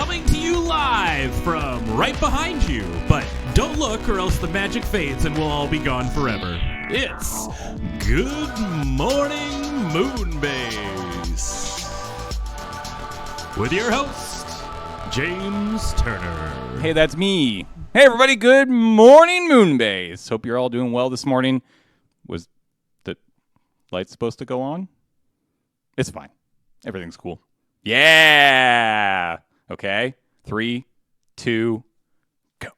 Coming to you live from right behind you, but don't look or else the magic fades and we'll all be gone forever. It's Good Morning Moonbase with your host, James Turner. Hey, that's me. Hey, everybody. Good morning, Moonbase. Hope you're all doing well this morning. Was the light supposed to go on? It's fine. Everything's cool. Yeah. Okay. 3, 2, go.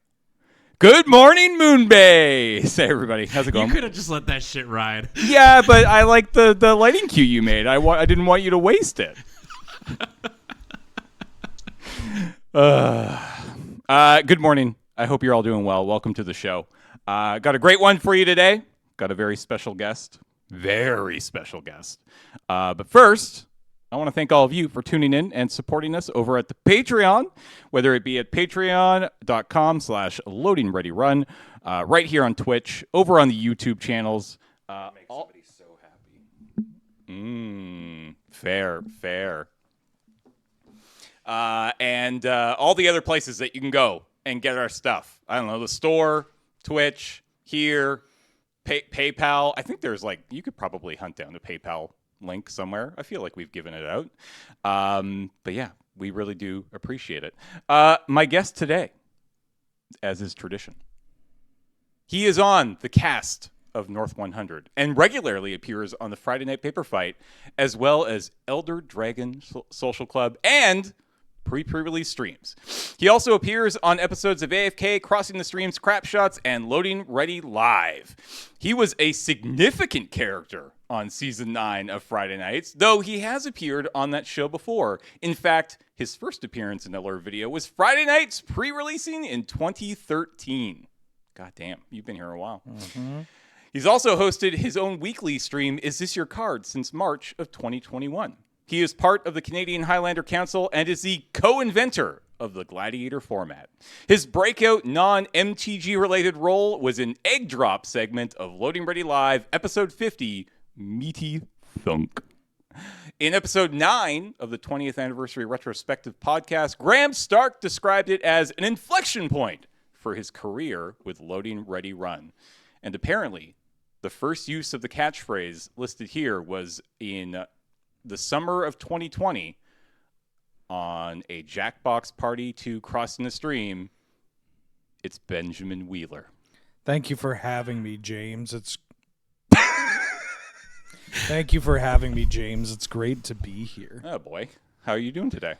Good morning, Moonbase. Hey, everybody. How's it going? You could have just let that shit ride. Yeah, but I like the lighting cue you made. I didn't want you to waste it. Good morning. I hope you're all doing well. Welcome to the show. Got a great one for you today. Got a very special guest. Very special guest. But first, I want to thank all of you for tuning in and supporting us over at the Patreon, whether it be at patreon.com/LoadingReadyRun, right here on Twitch, over on the YouTube channels. Makes somebody so happy. Fair. And all the other places that you can go and get our stuff. I don't know, the store, Twitch, here, PayPal. I think there's you could probably hunt down the PayPal link somewhere. I feel like we've given it out. But yeah, we really do appreciate it. My guest today, as is tradition, he is on the cast of North 100 and regularly appears on the Friday Night Paper Fight, as well as Elder Dragon Social Club and pre-release streams. He also appears on episodes of AFK, Crossing the Streams, Crap Shots, and Loading Ready Live. He was a significant character on Season 9 of Friday Nights, though he has appeared on that show before. In fact, his first appearance in LR Video was Friday Nights pre-releasing in 2013. God damn, you've been here a while. Mm-hmm. He's also hosted his own weekly stream, Is This Your Card?, since March of 2021. He is part of the Canadian Highlander Council and is the co-inventor of the Gladiator format. His breakout non-MTG related role was an egg drop segment of Loading Ready Live, episode 50, Meaty Thunk. In episode 9 of the 20th anniversary retrospective podcast, Graham Stark described it as an inflection point for his career with Loading Ready Run. And apparently, the first use of the catchphrase listed here was in the summer of 2020 on a Jackbox party to Crossing the Stream. It's Benjamin Wheeler. Thank you for having me, James. Thank you for having me, James. It's great to be here. Oh, boy. How are you doing today?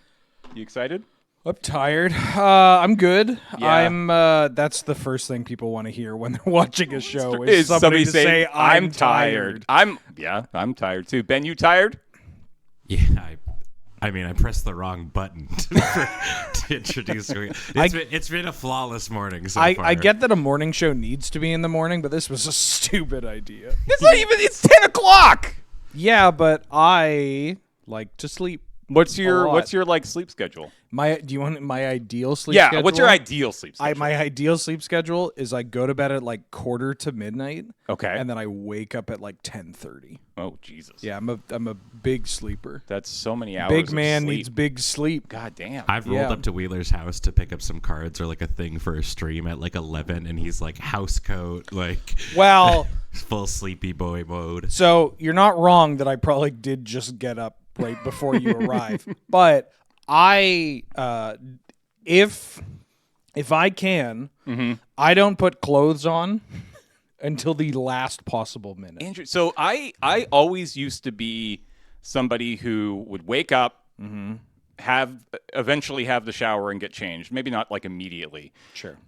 You excited? I'm tired. I'm good. Yeah. That's the first thing people want to hear when they're watching a show is somebody to say, I'm tired. I'm tired too. Ben, you tired? Yeah, I mean, I pressed the wrong button to introduce me. It's been a flawless morning so far. I get that a morning show needs to be in the morning, but this was a stupid idea. It's 10 o'clock. Yeah, but I like to sleep. What's your sleep schedule? Do you want my ideal sleep schedule? Yeah, what's your ideal sleep schedule? My ideal sleep schedule is I go to bed at quarter to midnight. Okay. And then I wake up at 10:30. Oh, Jesus. Yeah, I'm a big sleeper. That's so many hours. Big man of sleep. needs big sleep. God damn. I've rolled up to Wheeler's house to pick up some cards or a thing for a stream at 11, and he's house coat, well, full sleepy boy mode. So you're not wrong that I probably did just get up right before you arrive, but I if I can, I don't put clothes on until the last possible minute. Andrew, so I always used to be somebody who would wake up, eventually have the shower and get changed. Maybe not immediately. Sure.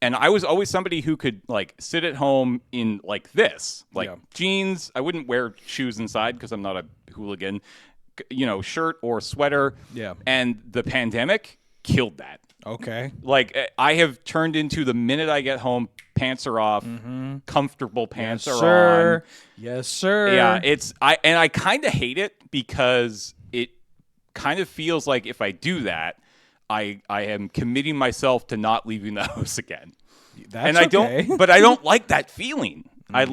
And I was always somebody who could sit at home in this, jeans. I wouldn't wear shoes inside because I'm not a hooligan, shirt or sweater. Yeah. And the pandemic killed that. Okay. I have turned into the minute I get home, pants are off, comfortable pants are on. Yes, sir. Yeah, I kind of hate it because it kind of feels like if I do that, I am committing myself to not leaving the house again. That's okay. But I don't like that feeling. I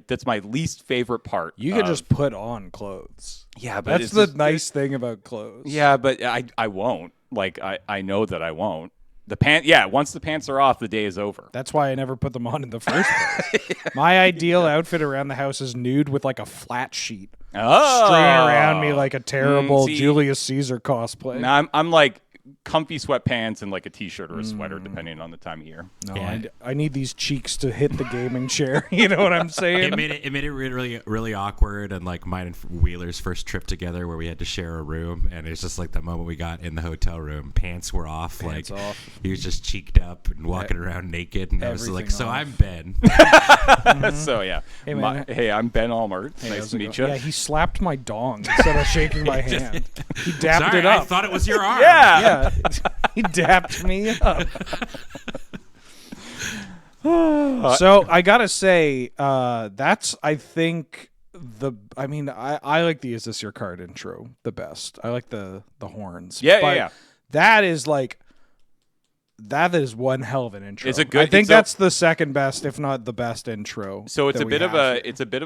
that's my least favorite part. You could just put on clothes. Yeah, but that's the nice thing about clothes. Yeah, but I won't. Like I know that I won't. The pant. Yeah, once the pants are off, the day is over. That's why I never put them on in the first place. My ideal outfit around the house is nude with like a flat sheet straying around me like a terrible Julius Caesar cosplay. Now I'm like comfy sweatpants and like a t-shirt or a sweater, depending on the time of year. No, I need these cheeks to hit the gaming chair. You know what I'm saying? It made it really awkward, and like mine and Wheeler's first trip together where we had to share a room, and it's just like the moment we got in the hotel room, pants were off, he was just cheeked up and walking around naked, and I was like, so I'm Ben. So yeah, hey, I'm Ben Allmer. Nice to meet you. Yeah, he slapped my dong instead of shaking my hand. He dapped it up. I thought it was your arm. Yeah. He dapped me up. So I gotta say, that's I think I like the "Is This Your Card" intro the best. I like the horns. Yeah. That is one hell of an intro. It's a good. I think that's the second best, if not the best intro. So it's a bit of a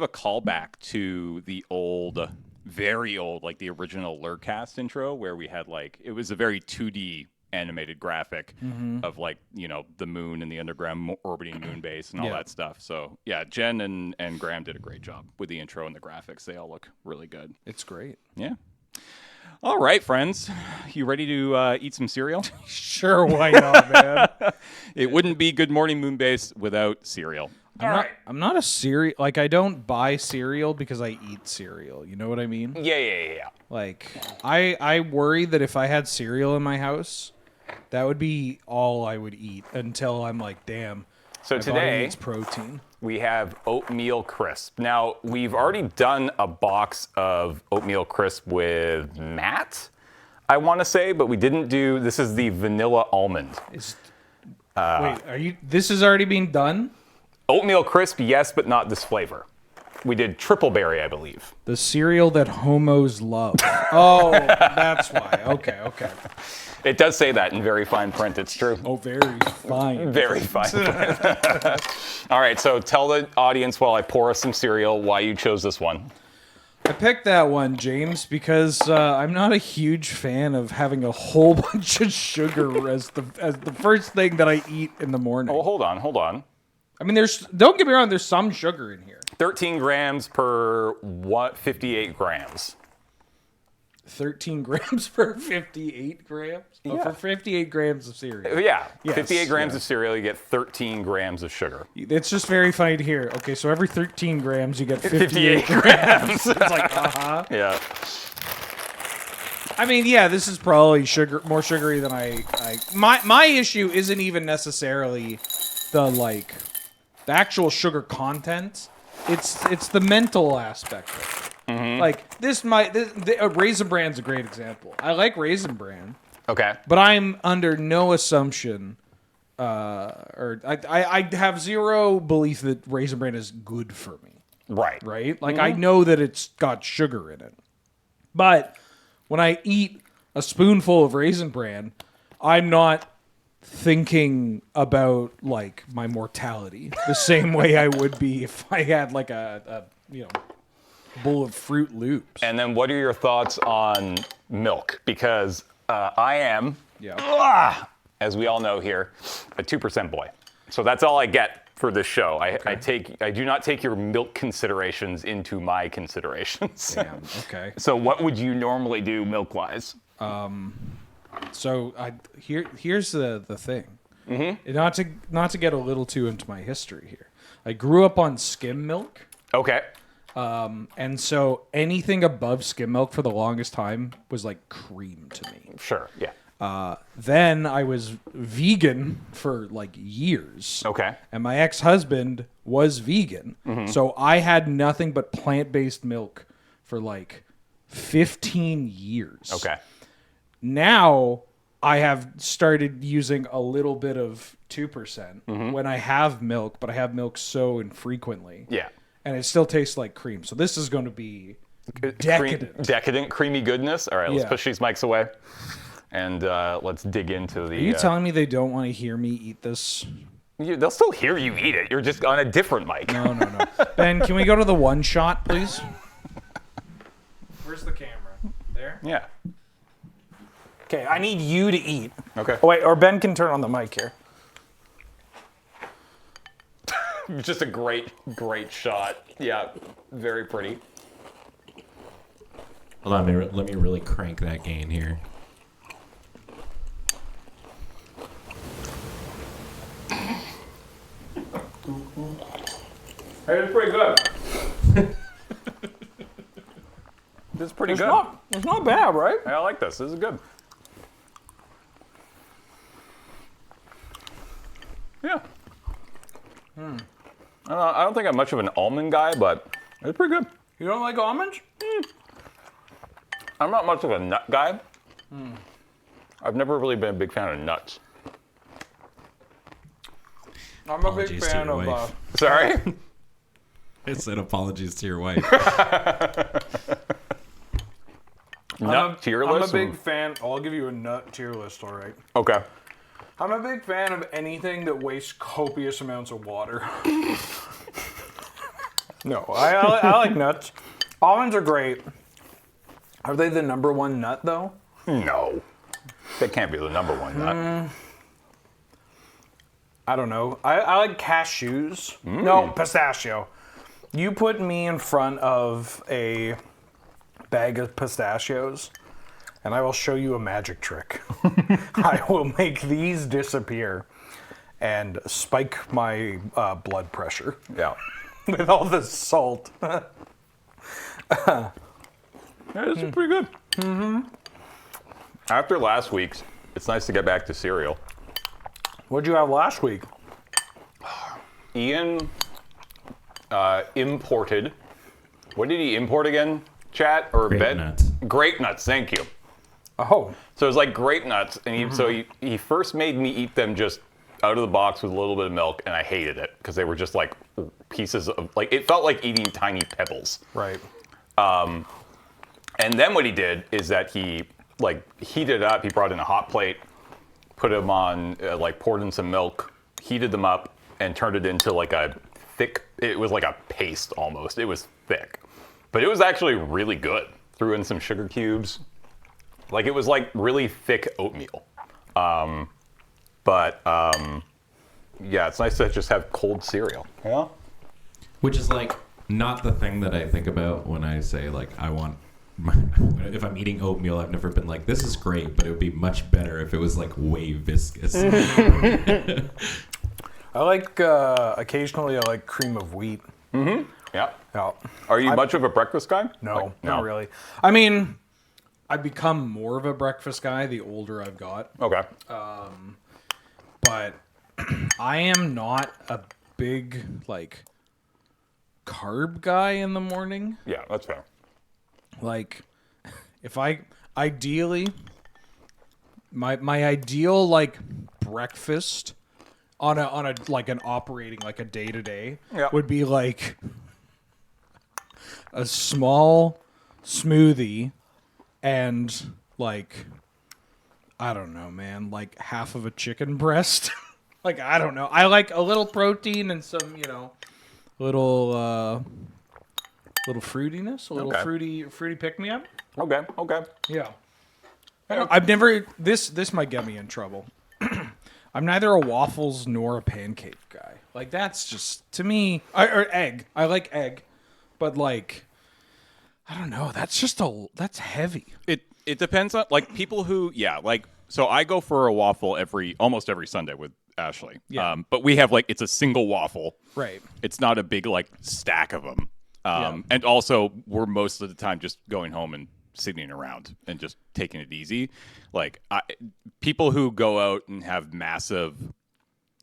callback to the old. Very old, like the original Lurkcast intro, where we had like it was a very 2D animated graphic of like the moon and the underground orbiting Moonbase and all that stuff. So yeah, Jen and Graham did a great job with the intro and the graphics. They all look really good. It's great. Yeah. All right, friends, you ready to eat some cereal? Sure, why not, man? It wouldn't be Good Morning Moonbase without cereal. I'm not a cereal. Like, I don't buy cereal because I eat cereal. You know what I mean? Yeah. Like, I worry that if I had cereal in my house, that would be all I would eat until I'm like, damn. So my body today needs protein. we have oatmeal crisp. Now, we've already done a box of oatmeal crisp with Matt, I want to say, but we didn't do. This is the vanilla almond. Wait, this is already being done? Oatmeal crisp, yes, but not this flavor. We did triple berry, I believe. The cereal that homos love. Oh, that's why. Okay. It does say that in very fine print. It's true. Oh, very fine. Very fine print. All right, so tell the audience while I pour us some cereal why you chose this one. I picked that one, James, because I'm not a huge fan of having a whole bunch of sugar as the first thing that I eat in the morning. Oh, hold on. I mean, don't get me wrong, there's some sugar in here. 13 grams per 58 grams. 13 grams per 58 grams? Oh, for 58 grams of cereal. Yeah, Yes, 58 grams of cereal, you get 13 grams of sugar. It's just very funny to hear. Okay, so every 13 grams, you get 58 58 grams. It's like, uh-huh. Yeah. I mean, yeah, this is probably more sugary than my issue isn't even necessarily the actual sugar content. It's the mental aspect of it. Mm-hmm. Like Raisin Bran's a great example. I like Raisin Bran, Okay. but I'm under no assumption, or I have zero belief that Raisin Bran is good for me. Right. Right? Like I know that it's got sugar in it, but when I eat a spoonful of Raisin Bran, I'm not thinking about my mortality the same way I would be if I had a bowl of Fruit Loops. And then what are your thoughts on milk? Because I am, as we all know here, a 2% boy. So that's all I get for this show. I do not take your milk considerations into my considerations. Damn, okay. So what would you normally do milk-wise? So here's the thing. Mm-hmm. Not to get a little too into my history here. I grew up on skim milk. Okay. And so anything above skim milk for the longest time was like cream to me. Sure, yeah. Then I was vegan for years. Okay. And my ex-husband was vegan. Mm-hmm. So I had nothing but plant-based milk for 15 years. Okay. Now I have started using a little bit of 2% when I have milk, but I have milk so infrequently. Yeah. And it still tastes like cream. So this is going to be decadent. Decadent, creamy goodness. All right, let's Yeah. push these mics away. And let's dig into the... Are you telling me they don't want to hear me eat this They'll still hear you eat it. You're just on a different mic. No. Ben, can we go to the one shot, please? Where's the camera? There? Yeah. Okay, I need you to eat. Okay. Oh, wait, or Ben can turn on the mic here. Just a great shot. Yeah, very pretty. Hold on, let me really crank that gain here. Hey, it's pretty good. This is pretty good. It's not bad, right? I like this. This is good. Yeah. I don't think I'm much of an almond guy, but it's pretty good. You don't like almonds? I'm not much of a nut guy. I've never really been a big fan of nuts. I'm a big Apologies to fan your of. wife. Sorry? I said apologies to your wife. Nut tier I'm a list? big fan. I'll give you a nut tier list, all right. Okay. I'm a big fan of anything that wastes copious amounts of water. No, I like nuts. Almonds are great. Are they the number one nut, though? No. That can't be the number one nut. I don't know. I like cashews. No, pistachio. You put me in front of a bag of pistachios, and I will show you a magic trick. I will make these disappear and spike my blood pressure Yeah. with all the salt. Yeah, this is pretty good. After last week's, it's nice to get back to cereal. What'd you have last week? Ian imported. What did he import again? Chat or Grape Ben? nuts. Grape nuts. Thank you. Oh, So it was like grape nuts, and he first made me eat them just out of the box with a little bit of milk, and I hated it because they were just like pieces of like it felt like eating tiny pebbles. right. And then what he did is that he like heated it up. He brought in a hot plate, put them on, like poured in some milk, heated them up, and turned it into like a thick. It was like a paste almost. It was thick, but it was actually really good. Threw in some sugar cubes. Like it was like really thick oatmeal. Yeah, it's nice to just have cold cereal. Yeah. Which is like not the thing that I think about when I say like I want. If I'm eating oatmeal, I've never been like, this is great, but it would be much better if it was like way viscous. I like occasionally I like cream of wheat. Yeah. Yeah. Are you much of a breakfast guy? No, Like, not really. I mean, I've become more of a breakfast guy the older I've got, Okay. but I am not a big like carb guy in the morning. Yeah, that's fair. Like, if I ideally, my ideal like breakfast on a like an operating like a day to day would be like a small smoothie and like I don't know, man, like half of a chicken breast. Like I don't know. I like a little protein and some, little fruitiness, a little Okay. fruity pick me up. Okay. Yeah. I've never this might get me in trouble. I'm neither a waffles nor a pancake guy. Like that's just to me or egg. I like egg, but like I don't know, that's heavy. It depends on like people who so I go for a waffle almost every Sunday with Ashley. Yeah. But we have like it's a single waffle. Right. It's not a big like stack of them. And also we're most of the time just going home and sitting around and just taking it easy. Like people who go out and have massive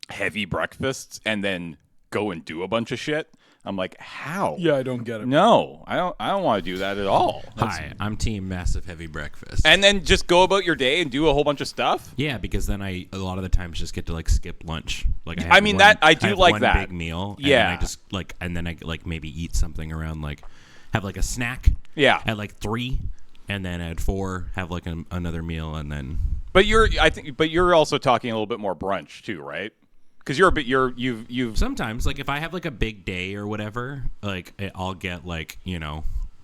heavy breakfasts and then go and do a bunch of shit. I'm like, how? Yeah, I don't get it. No, I don't want to do that at all. Hi, I'm team massive heavy breakfast. And then just go about your day and do a whole bunch of stuff. Yeah, because then I a lot of the times just get to like skip lunch. Like I mean, that I do have like one that. big meal. And Yeah. then I just like and then I like maybe eat something around like have like a snack. Yeah. At like 3, and then at 4 have like another meal, and then. But you're also talking a little bit more brunch too, right? Because you've sometimes like if I have like a big day or whatever, like I'll get like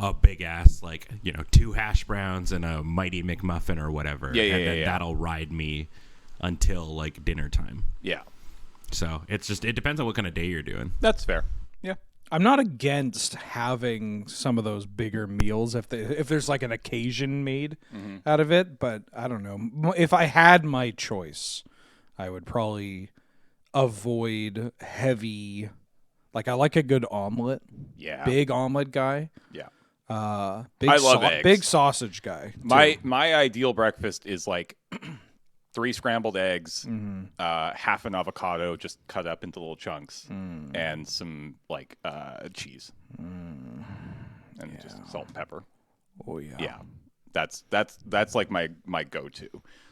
a big ass like 2 hash browns and a mighty McMuffin or whatever, and then that'll ride me until like dinner time. Yeah. So it depends on what kind of day you're doing. That's fair. Yeah. I'm not against having some of those bigger meals if there's like an occasion made out of it, but I don't know. If I had my choice, I would probably avoid heavy. Like I like a good omelet. Yeah. Big omelet guy. Yeah. I love eggs. Big sausage guy. My ideal breakfast is like 3 scrambled eggs, half an avocado just cut up into little chunks, and some like cheese, and just salt and pepper. Oh yeah. Yeah. That's like my go-to.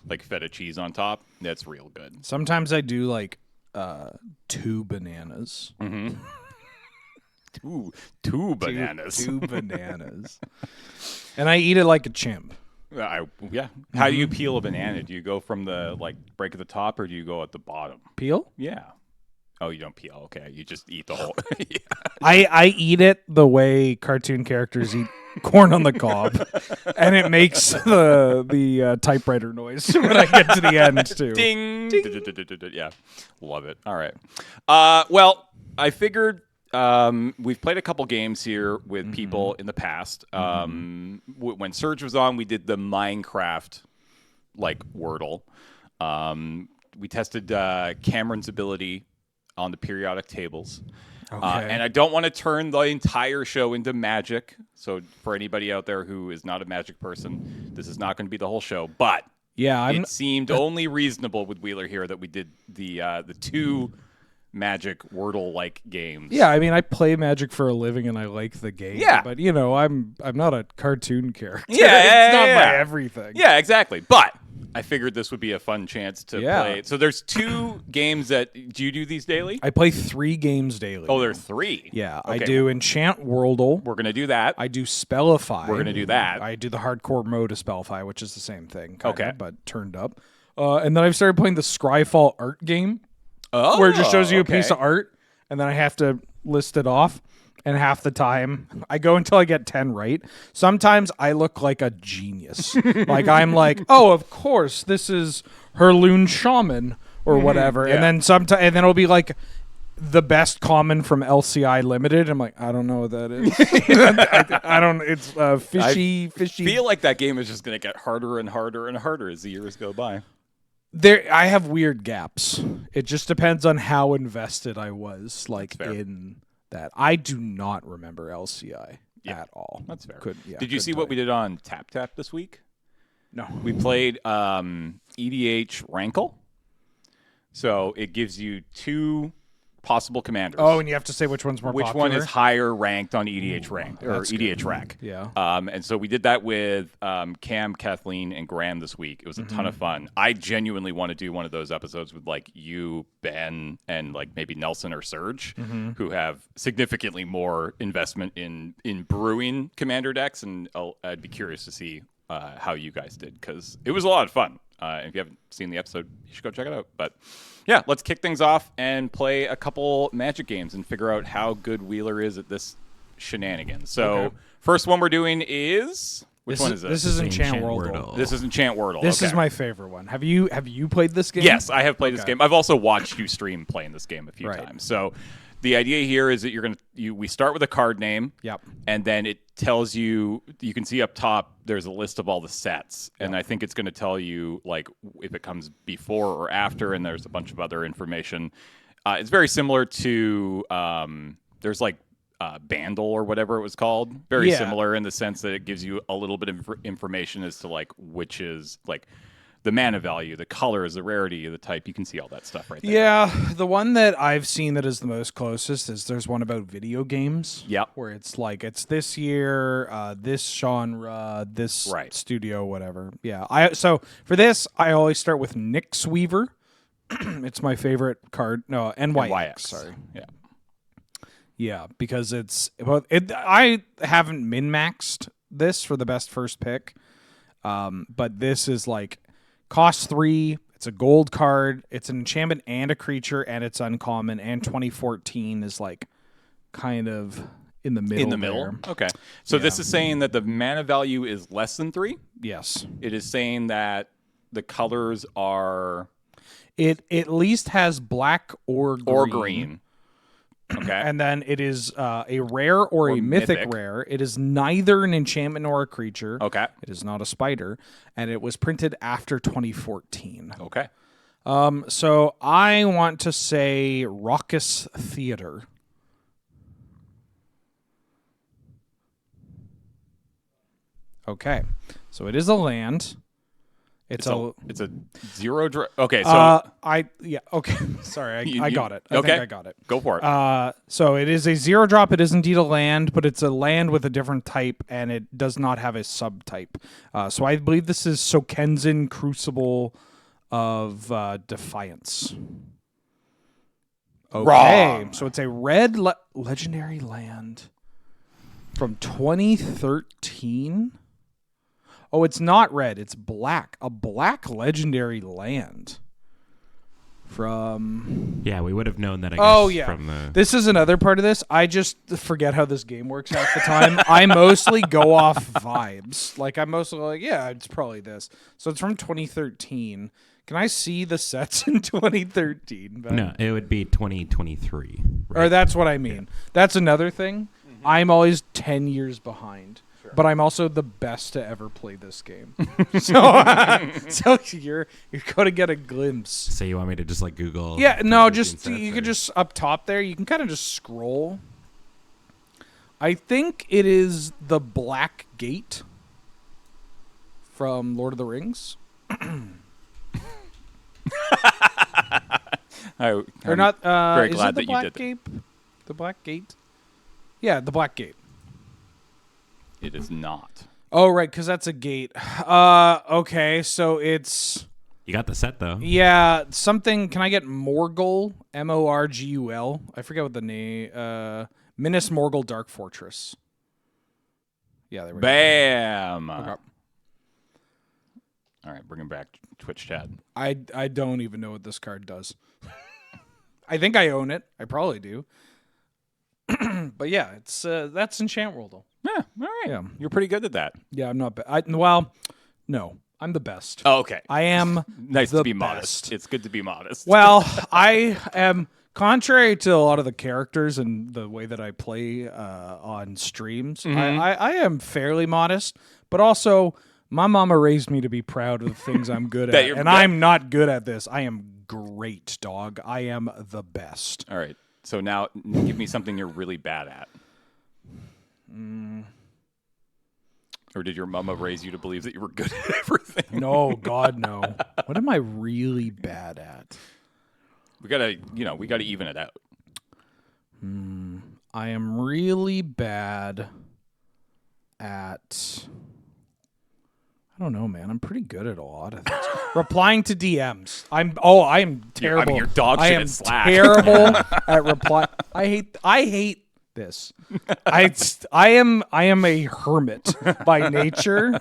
Like feta cheese on top. That's real good. Sometimes I do like 2 bananas. Mm-hmm. Two bananas. Two bananas. And I eat it like a chimp. Yeah. How do you peel a banana? Do you go from the like break at the top, or do you go at the bottom? Peel? Yeah. Oh, you don't peel. Okay, you just eat the whole. Yeah. I eat it the way cartoon characters eat corn on the cob, and it makes the typewriter noise when I get to the end too. Ding. Ding. Yeah, love it. All right. Well, I figured we've played a couple games here with people in the past. When Surge was on, we did the Minecraft like Wordle. We tested Cameron's ability on the periodic tables. Okay. And I don't want to turn the entire show into Magic. So for anybody out there who is not a Magic person, this is not going to be the whole show. But it seemed only reasonable with Wheeler here that we did the 2 Magic Wordle-like games. Yeah, I mean, I play Magic for a living, and I like the game. Yeah, but I'm not a cartoon character. Yeah, it's not my everything. Yeah, exactly. But I figured this would be a fun chance to play. So there's 2 games that do you do these daily? I play 3 games daily. Oh, there are 3. Yeah, okay. I do Enchant Wordle. We're gonna do that. I do Spellify. We're gonna do that. I do the hardcore mode of Spellify, which is the same thing. Okay, but turned up. And then I've started playing the Scryfall art game. Oh, where it just shows you a piece of art, and then I have to list it off. And half the time, I go until I get 10 right. Sometimes I look like a genius. Like I'm like, oh, of course, this is Herloon Shaman or whatever. Yeah. And then it'll be like the best common from LCI Limited. I'm like, I don't know what that is. I don't. It's fishy. I feel like that game is just going to get harder and harder and harder as the years go by. I have weird gaps. It just depends on how invested I was, like in that. I do not remember LCI at all. That's fair. Did you see what we did on Tap this week? No. We played EDH Rankle. So it gives you 2 possible commanders. Oh, and you have to say which one's more popular? Which one is higher ranked on EDH rank or EDH rack. Yeah. And so we did that with Cam, Kathleen, and Graham this week. It was a ton of fun. I genuinely want to do one of those episodes with like you, Ben, and like maybe Nelson or Serge, who have significantly more investment in brewing commander decks, and I'd be curious to see how you guys did, because it was a lot of fun. If you haven't seen the episode, you should go check it out. But yeah, let's kick things off and play a couple Magic games and figure out how good Wheeler is at this shenanigans. So first one we're doing is which one is this? This is Enchant Wordle. This is Enchant Wordle. This is my favorite one. Have you played this game? Yes, I have played this game. I've also watched you stream playing this game a few times. So the idea here is that we start with a card name. Yep. And then it tells you can see up top there's a list of all the sets. And I think it's going to tell you like if it comes before or after, and there's a bunch of other information. It's very similar to there's like Bandle or whatever it was called. Very similar in the sense that it gives you a little bit of information as to like which is like the mana value, the colors, the rarity, the type. You can see all that stuff right there. Yeah, the one that I've seen that is the most closest is there's one about video games. Yep. Where it's like, it's this year, this genre, this studio, whatever. Yeah. So for this, I always start with Nyx Weaver. It's my favorite card. No, NYX. Sorry. Yeah. Yeah, because I haven't min-maxed this for the best first pick. But this is like, costs 3, It's a gold card. It's an enchantment and a creature, and it's uncommon. And 2014 is like kind of in the middle. In the middle. There. Okay. So this is saying that the mana value is less than 3. Yes. It is saying that the colors are It at least has black or green. Okay. And then it is a rare or a mythic rare. It is neither an enchantment nor a creature. Okay. It is not a spider. And it was printed after 2014. Okay. So I want to say Raucous Theater. Okay. So it is a land. It's a 0 draw. Okay, so okay. Sorry, I got it. I okay. think I got it. Go for it. So it is a 0 drop. It is indeed a land, but it's a land with a different type, and it does not have a subtype. So I believe this is Sokenzen Crucible of Defiance. Okay, Wrong. so it's a red legendary land from 2013. Oh, it's not red. It's black. A black legendary land from... Yeah, we would have known that, I guess, Oh, yeah. from the... This is another part of this. I just forget how this game works half the time. I mostly go off vibes. Like, I'm mostly like, yeah, it's probably this. So it's from 2013. Can I see the sets in 2013? Ben? No, it would be 2023. Right? Or that's what I mean. Yeah. That's another thing. Mm-hmm. I'm always 10 years behind. But I'm also the best to ever play this game. So you're going to get a glimpse. So you want me to just like Google? Yeah, no, just you could just up top there. You can kind of just scroll. I think it is the Black Gate from Lord of the Rings. I'm or not? very is glad it the that Black you did Gate? The Black Gate. Yeah, the Black Gate. It is not. Oh, right, because that's a gate. Okay, so it's... You got the set, though. Yeah, something... Can I get Morgul? M-O-R-G-U-L? I forget what the name... Minas Morgul Dark Fortress. Yeah, there we go. Bam! Okay. All right, bring him back. Twitch chat. I don't even know what this card does. I think I own it. I probably do. But yeah, it's that's Enchant World. Yeah, all right. Yeah. You're pretty good at that. Yeah, I'm not bad. Well, no, I'm the best. Oh, okay. I am Nice the to be best. modest. It's good to be modest. Well, I am, contrary to a lot of the characters and the way that I play on streams, I am fairly modest, but also my mama raised me to be proud of the things I'm good at. And I'm not good at this. I am great, dog. I am the best. All right. So now give me something you're really bad at. Or did your mama raise you to believe that you were good at everything? No, God, no. What am I really bad at? We gotta even it out. I am really bad at... I don't know, man. I'm pretty good at a lot of things. Replying to DMs. I am terrible. You're dog shit at Slack. Terrible at reply. I hate this. I am a hermit by nature.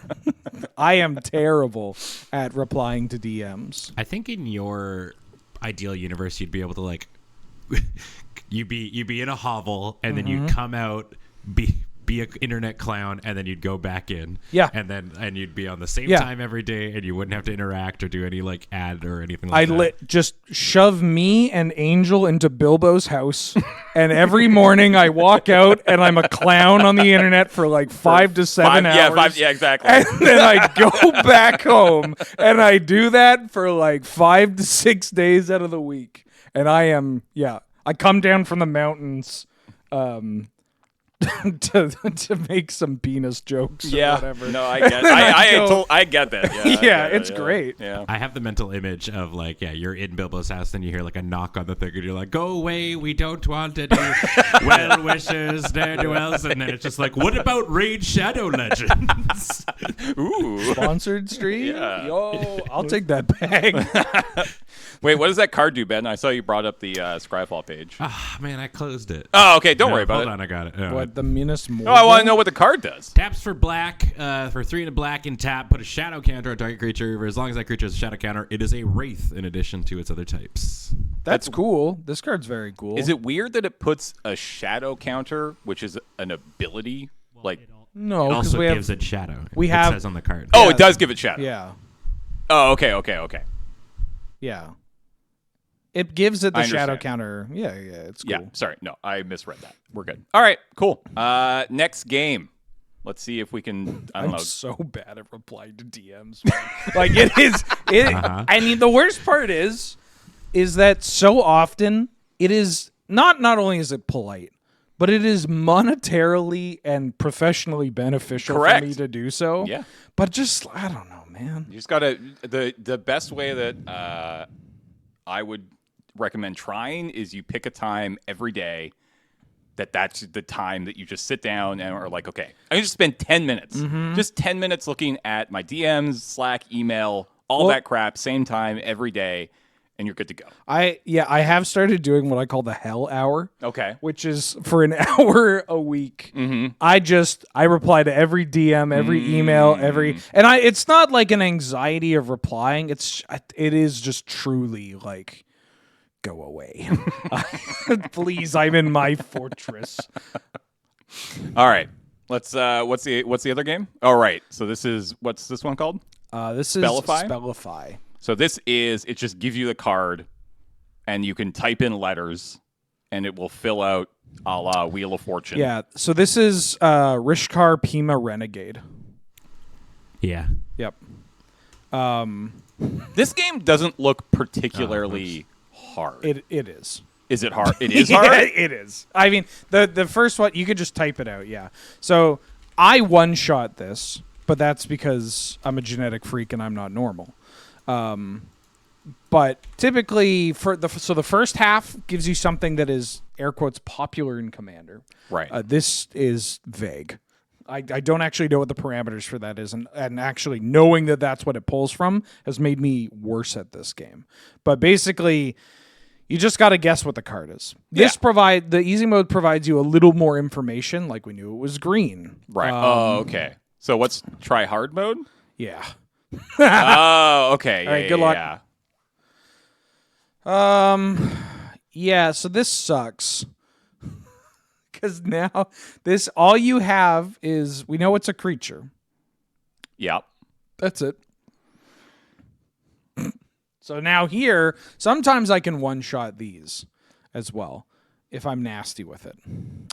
I am terrible at replying to DMs. I think in your ideal universe, you'd be able to like, you'd be in a hovel, and then you'd come out, be an internet clown, and then you'd go back in. Yeah. And you'd be on the same time every day, and you wouldn't have to interact or do any like ad or anything like that. Just shove me and Angel into Bilbo's house, and every morning I walk out and I'm a clown on the internet for like 5 to 7 hours. Yeah, exactly. And then I go back home and I do that for like 5 to 6 days out of the week. And I come down from the mountains to make some penis jokes or whatever. No, I get I get that. Yeah, it's great. Yeah. I have the mental image of like, you're in Bilbo's house, and you hear like a knock on the thing, and you're like, go away, we don't want any well wishes, ne'er-do-wells, and then it's just like, what about Raid Shadow Legends? Ooh. Sponsored stream? Yeah. Yo, I'll take that bag. Wait, what does that card do, Ben? I saw you brought up the Scryfall page. Ah, man, I closed it. Oh, okay. Don't worry about it. Hold on, I got it. Oh, What the Minas Morgul. Oh, I want to know what the card does. Taps for black, for 3 and a black and tap, put a shadow counter on target creature. For as long as that creature has a shadow counter, it is a wraith in addition to its other types. That's cool. This card's very cool. Is it weird that it puts a shadow counter, which is an ability? No, It because also we have gives it shadow. we it have- says on the card. Oh, it does give it shadow. yeah. Oh, okay. Yeah. It gives it the I shadow understand. counter. Yeah, it's cool. Yeah, sorry. No, I misread that. We're good. All right, cool. Next game. Let's see if we can, I don't I'm know. so bad at replying to DMs. Man. Like it is. I mean, the worst part is that so often it is not only is it polite, but it is monetarily and professionally beneficial Correct. for me to do so. Yeah. But just I don't know, man. You just got to, the best way that I would recommend trying is you pick a time every day that's the time that you just sit down and are like, okay, I'm going to spend 10 minutes. Just 10 minutes looking at my DMs, Slack, email, all that crap, same time every day, and you're good to go. I have started doing what I call the hell hour. Okay. Which is for an hour a week. I reply to every DM, every email, and it's not like an anxiety of replying. It is just truly like, go away. Please, I'm in my fortress. All right. Let's what's the other game? All right. So what's this one called? This is Spellify? Spellify. So it just gives you the card and you can type in letters and it will fill out a la Wheel of Fortune. Yeah. So this is Rishkar Pima Renegade. Yeah. Yep. This game doesn't look particularly hard. It is. Is it hard? It is hard? Yeah, it is. I mean, the first one, you could just type it out, yeah. So I one-shot this, but that's because I'm a genetic freak and I'm not normal. But typically, the first half gives you something that is, air quotes, popular in Commander. Right. This is vague. I don't actually know what the parameters for that is, and actually knowing that that's what it pulls from has made me worse at this game. But basically, you just got to guess what the card is. The easy mode provides you a little more information, like we knew it was green. Right. Okay. So try hard mode? Yeah. Oh, okay. All right, good luck. Yeah. Yeah, so this sucks. Because now all you have is, we know it's a creature. Yep. That's it. So now here, sometimes I can one-shot these as well, if I'm nasty with it.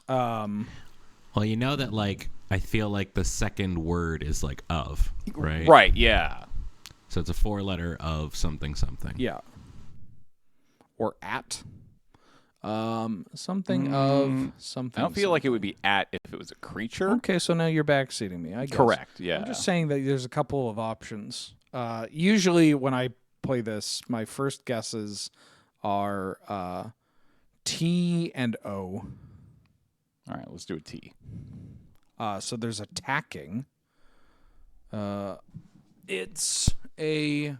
Well, you know that, like, I feel like the second word is, like, of, right? Right, yeah. So it's a 4-letter of something. Yeah. Or at. Something of something. I don't feel like it would be at if it was a creature. Okay, so now you're backseating me. I guess. Correct, yeah. I'm just saying that there's a couple of options. Usually when I play this, my first guesses are T and O. All right, let's do a T. So there's attacking. It's a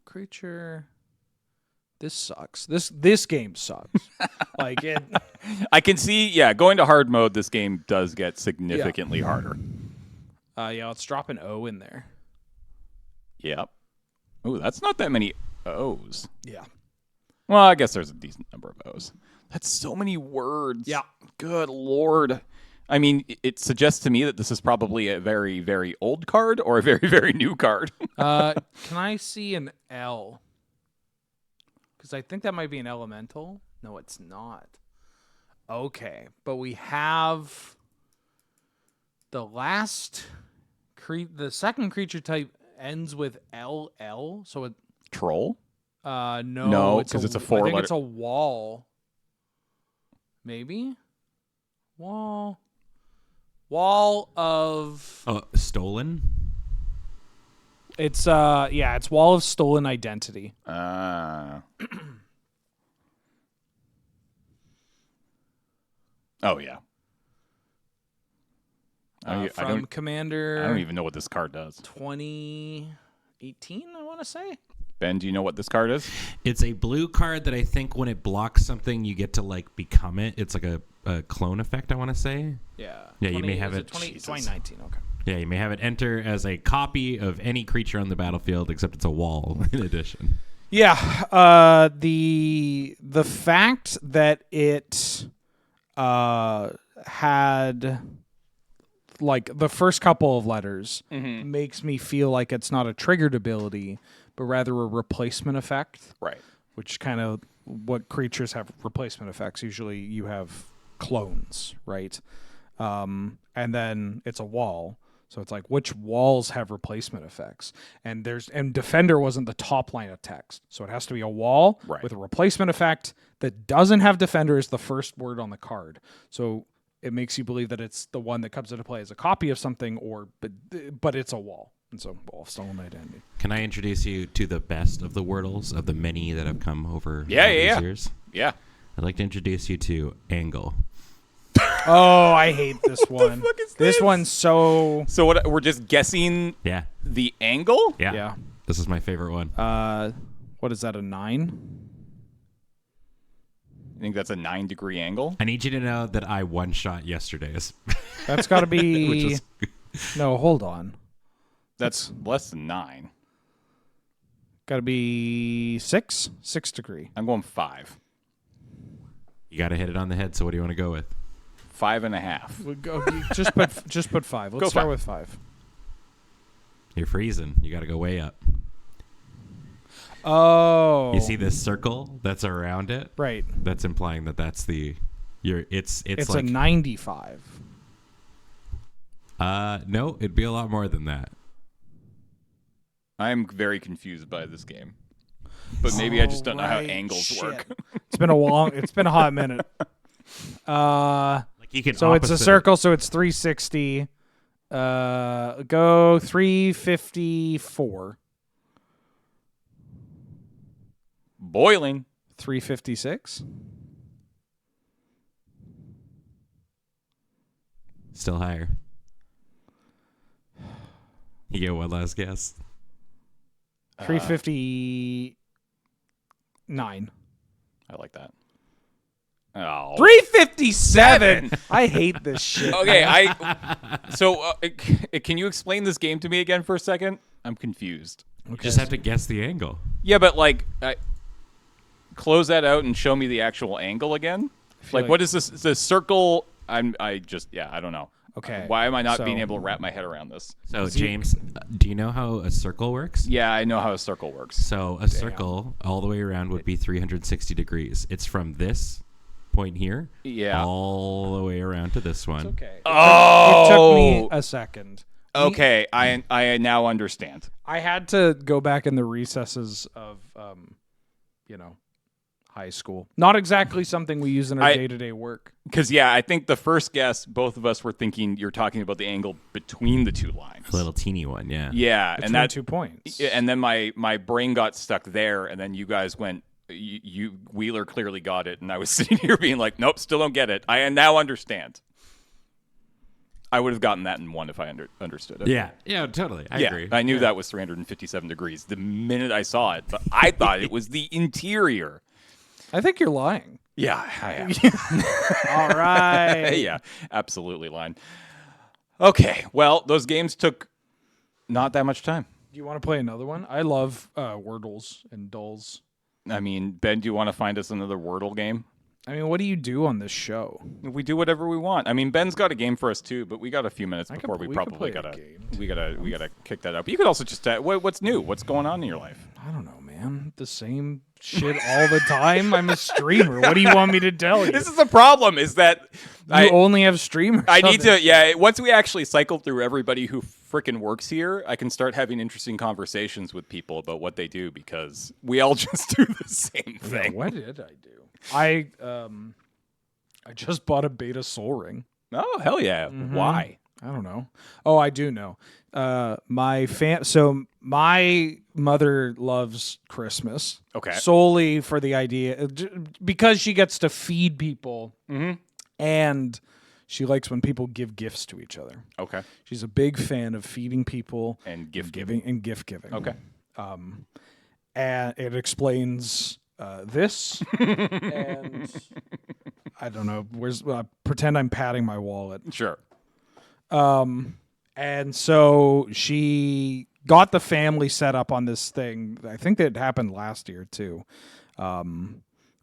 creature. This sucks. This game sucks. Like it. I can see, going to hard mode, this game does get significantly harder. Let's drop an O in there. Yep. Ooh, that's not that many O's. Yeah. Well, I guess there's a decent number of O's. That's so many words. Yeah. Good Lord. I mean, it suggests to me that this is probably a very, very old card or a very, very new card. Can I see an L? Because I think that might be an elemental. No, it's not. Okay, but we have the second creature type ends with LL, so it. Troll? No, because it's a I think 4-letter. it's a wall. Maybe wall of. Oh, stolen? It's it's wall of stolen identity. Oh yeah. Commander. I don't even know what this card does. 2018, I want to say. Ben, do you know what this card is? It's a blue card that I think when it blocks something, you get to like become it. It's like a clone effect, I want to say. Yeah. Yeah, you may have it. 2019. Okay. Yeah, you may have it enter as a copy of any creature on the battlefield, except it's a wall in addition. Yeah. The fact that it had like the first couple of letters makes me feel like it's not a triggered ability, but rather a replacement effect. Right. Which kind of what creatures have replacement effects. Usually you have clones, right? And then it's a wall. So it's like, which walls have replacement effects? And Defender wasn't the top line of text. So it has to be a wall with a replacement effect that doesn't have Defender as the first word on the card. So it makes you believe that it's the one that comes into play as a copy of something, but it's a wall. And so Stolen Identity. Can I introduce you to the best of the Wordles, of the many that have come over these years? Yeah. I'd like to introduce you to Angle. Oh, I hate this one. fuck is this this? one's so... So what? We're just guessing Yeah. the angle? Yeah. Yeah. This is my favorite one. What is that, a 9? I think that's a 9-degree angle. I need you to know that I one-shot yesterday's. That's got to be... Which is... No, hold on. That's less than 9. Got to be 6? 6 degree. I'm going 5. You got to hit it on the head, so what do you want to go with? 5.5. We'll go, just put 5. Let's Go start 5. with 5. You're freezing. You got to go way up. Oh. You see this circle that's around it? Right. That's implying that that's the... It's like... a 95. No, it'd be a lot more than that. I'm very confused by this game. But maybe I just don't know how angles work. It's been a hot minute. Like you can So it's a opposite circle, so it's 360. Go 354. Boiling. 356. Still higher. You get one last guess. 359. I like that. Oh. 357. I hate this shit. Okay, can you explain this game to me again for a second? I'm confused. You just have to guess the angle. Yeah, but like, close that out and show me the actual angle again. Like, what is this? The circle? I don't know. Okay. Why am I not being able to wrap my head around this? So, James, do you know how a circle works? Yeah, I know how a circle works. So, a circle all the way around would be 360 degrees. It's from this point here all the way around to this one. Okay. Oh! It took me a second. Okay, I now understand. I had to go back in the recesses of, high school. Not exactly something we use in our day-to-day work. Because, I think the first guess, both of us were thinking you're talking about the angle between the two lines. A little teeny one, yeah. Yeah, Between and that 2 points. And then my brain got stuck there, and then you guys went. Wheeler clearly got it, and I was sitting here being like, nope, still don't get it. I now understand. I would have gotten that in 1 if I understood it. Yeah, totally. I agree. I knew that was 357 degrees the minute I saw it, but I thought it was the interior. I think you're lying. Yeah, I am. All right. Yeah, absolutely lying. Okay, well, those games took not that much time. Do you want to play another one? I love Wordles and Dulls. I mean, Ben, do you want to find us another Wordle game? I mean, what do you do on this show? We do whatever we want. I mean, Ben's got a game for us too, but we got a few minutes before we could probably play a gotta game. we gotta kick that up. You could also just what's new? What's going on in your life? I don't know, man. The same shit all the time. I'm a streamer. What do you want me to tell you? This is the problem. Is that You only have streamers. I need to. Yeah, once we actually cycle through everybody who frickin' works here, I can start having interesting conversations with people about what they do because we all just do the same Yeah, thing. what did I do? I just bought a beta Soul Ring. Oh hell yeah! Why? I don't know. Oh, I do know. So my mother loves Christmas. Okay. Solely for the idea, because she gets to feed people, and she likes when people give gifts to each other. Okay. She's a big fan of feeding people And gift giving and gift giving. Okay. and it explains this. And I don't know. Where's pretend I'm patting my wallet. Sure. And so she got the family set up on this thing. I think that happened last year too,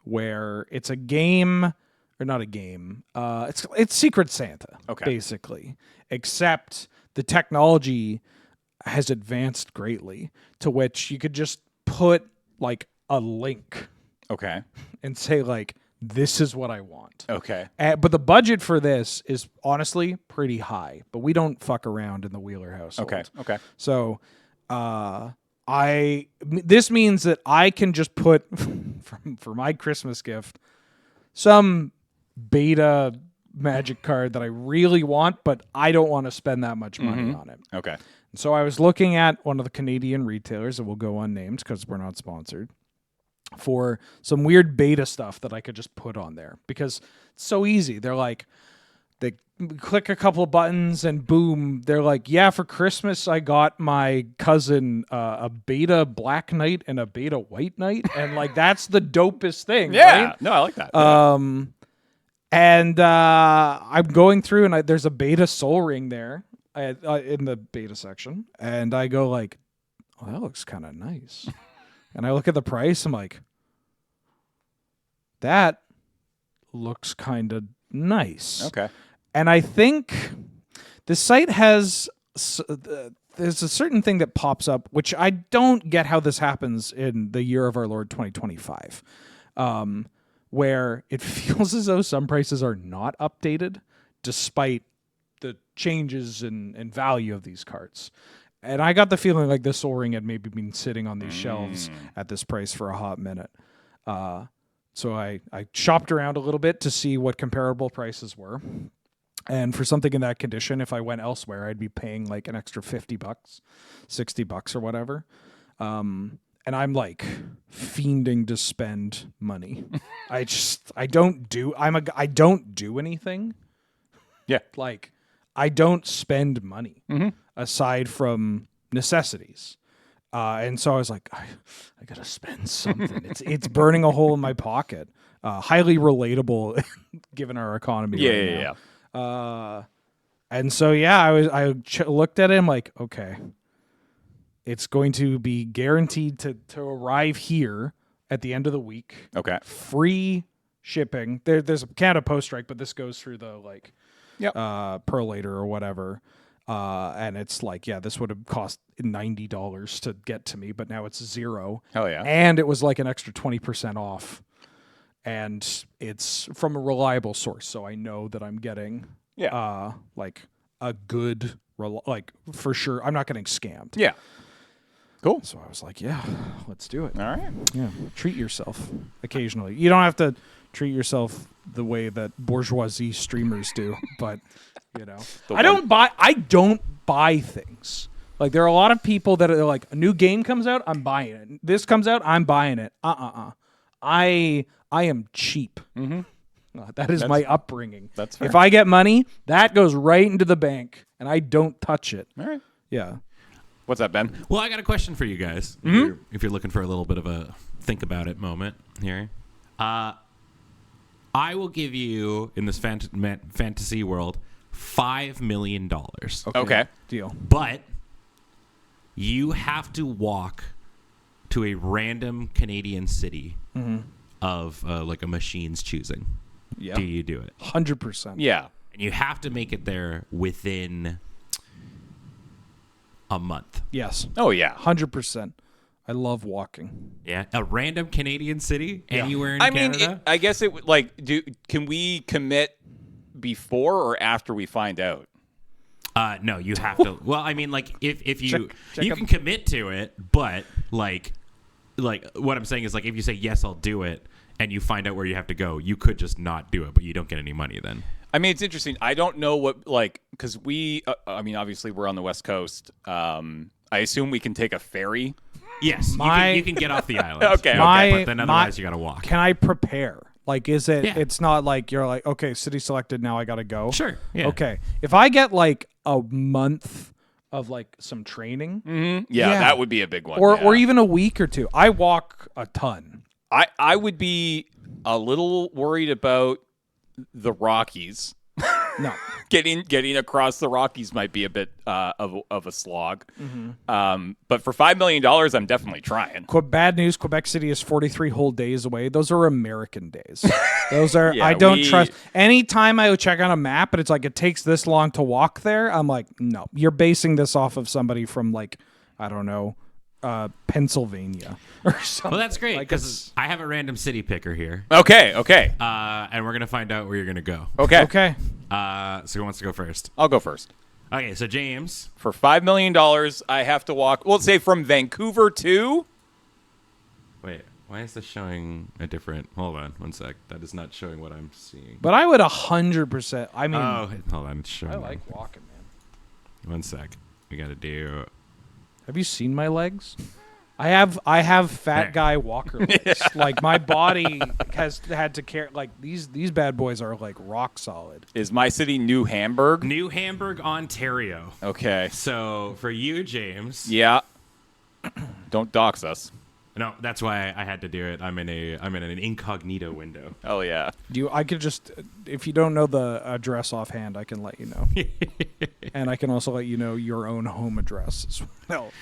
where it's a game, or not a game. It's Secret Santa, basically. Except the technology has advanced greatly, to which you could just put like a link, and say like, this is what I want. But the budget for this is honestly pretty high, but we don't fuck around in the Wheeler household. Okay. So, this means that I can just put for my Christmas gift some beta Magic card that I really want, but I don't want to spend that much money on it. Okay. So I was looking at one of the Canadian retailers that will go unnamed because we're not sponsored, for some weird beta stuff that I could just put on there because it's so easy. They're like, they click a couple of buttons and boom, they're like, yeah, for Christmas I got my cousin a beta Black Knight and a beta White Knight, and like that's the dopest thing. Right? No, I like that. And I'm going through and there's a beta Soul Ring there in the beta section, and I go like, oh, that looks kind of nice. And I look at the price, I'm like, that looks kind of nice. Okay. And I think the site has, there's a certain thing that pops up, which I don't get how this happens in the year of our Lord 2025, where it feels as though some prices are not updated despite the changes in value of these cards. And I got the feeling like this Soul Ring had maybe been sitting on these shelves at this price for a hot minute. So I shopped around a little bit to see what comparable prices were. And for something in that condition, if I went elsewhere, I'd be paying like an extra $50, $60 or whatever. And I'm like fiending to spend money. I don't do anything. Yeah. Like I don't spend money aside from necessities. And so I was like, I gotta spend something. It's burning a hole in my pocket. Highly relatable given our economy. Yeah. And so I looked at it. I'm like, okay, it's going to be guaranteed to arrive here at the end of the week. Okay. Free shipping. There's a Canada Post strike, but this goes through the like Perlator or whatever. And it's like, this would have cost $90 to get to me, but now it's $0. Hell yeah. And it was like an extra 20% off. And it's from a reliable source, so I know that I'm getting like a good, like for sure, I'm not getting scammed. Yeah. Cool. So I was like, let's do it. All right. Yeah, treat yourself occasionally. You don't have to treat yourself the way that bourgeoisie streamers do, but you know, I don't buy things. Like there are a lot of people that are like, a new game comes out, I'm buying it. This comes out, I'm buying it. I am cheap. That is my upbringing. That's fair. If I get money, that goes right into the bank, and I don't touch it. All right. Yeah. What's that, Ben? Well, I got a question for you guys. If you're looking for a little bit of a think about it moment here. I will give you, in this fantasy world, $5 million. Okay. Deal. But you have to walk to a random Canadian city of like a machine's choosing. Yeah. Do you do it? 100%. Yeah. And you have to make it there within a month. Yes. Oh, yeah. 100%. I love walking. Yeah. A random Canadian city anywhere in Canada? I mean, I guess it would like, can we commit before or after we find out? No, you have to. Well, I mean, like if you you can commit to it, but like what I'm saying is like if you say yes, I'll do it, and you find out where you have to go, you could just not do it, but you don't get any money then. I mean, it's interesting. I don't know what because we. I mean, obviously we're on the West Coast. I assume we can take a ferry. Yes, you can get off the island. Okay, but then otherwise you got to walk. Can I prepare? Like, is it? Yeah. It's not like you're like, okay, city selected. Now I got to go. Sure. Yeah. Okay. If I get like a month of like some training. Yeah, that would be a big one. Or even a week or two. I walk a ton. I would be a little worried about the Rockies. No. Getting across the Rockies might be a bit of a slog. But for $5 million, I'm definitely trying. Bad news, Quebec City is 43 whole days away. Those are American days. Those are, I don't trust. Anytime I check on a map and it's like, it takes this long to walk there, I'm like, no, you're basing this off of somebody from like, I don't know, Pennsylvania or something. Well, that's great because I have a random city picker here. Okay. And we're going to find out where you're going to go. Okay. So who wants to go first? I'll go first. Okay, so James. For $5 million, I have to walk, well, let's say from Vancouver to... Wait, why is this showing a different... Hold on, one sec. That is not showing what I'm seeing. But I would 100%. I mean... Oh, hold on. It's showing. I like walking, man. One sec. We got to do... Have you seen my legs? I have fat guy walker legs. Like my body has had to carry like these bad boys are like rock solid. Is my city New Hamburg? New Hamburg, Ontario. Okay. So for you, James. Yeah. Don't dox us. No, that's why I had to do it. I'm in an incognito window. Oh yeah. I could just, if you don't know the address offhand, I can let you know. And I can also let you know your own home address as well.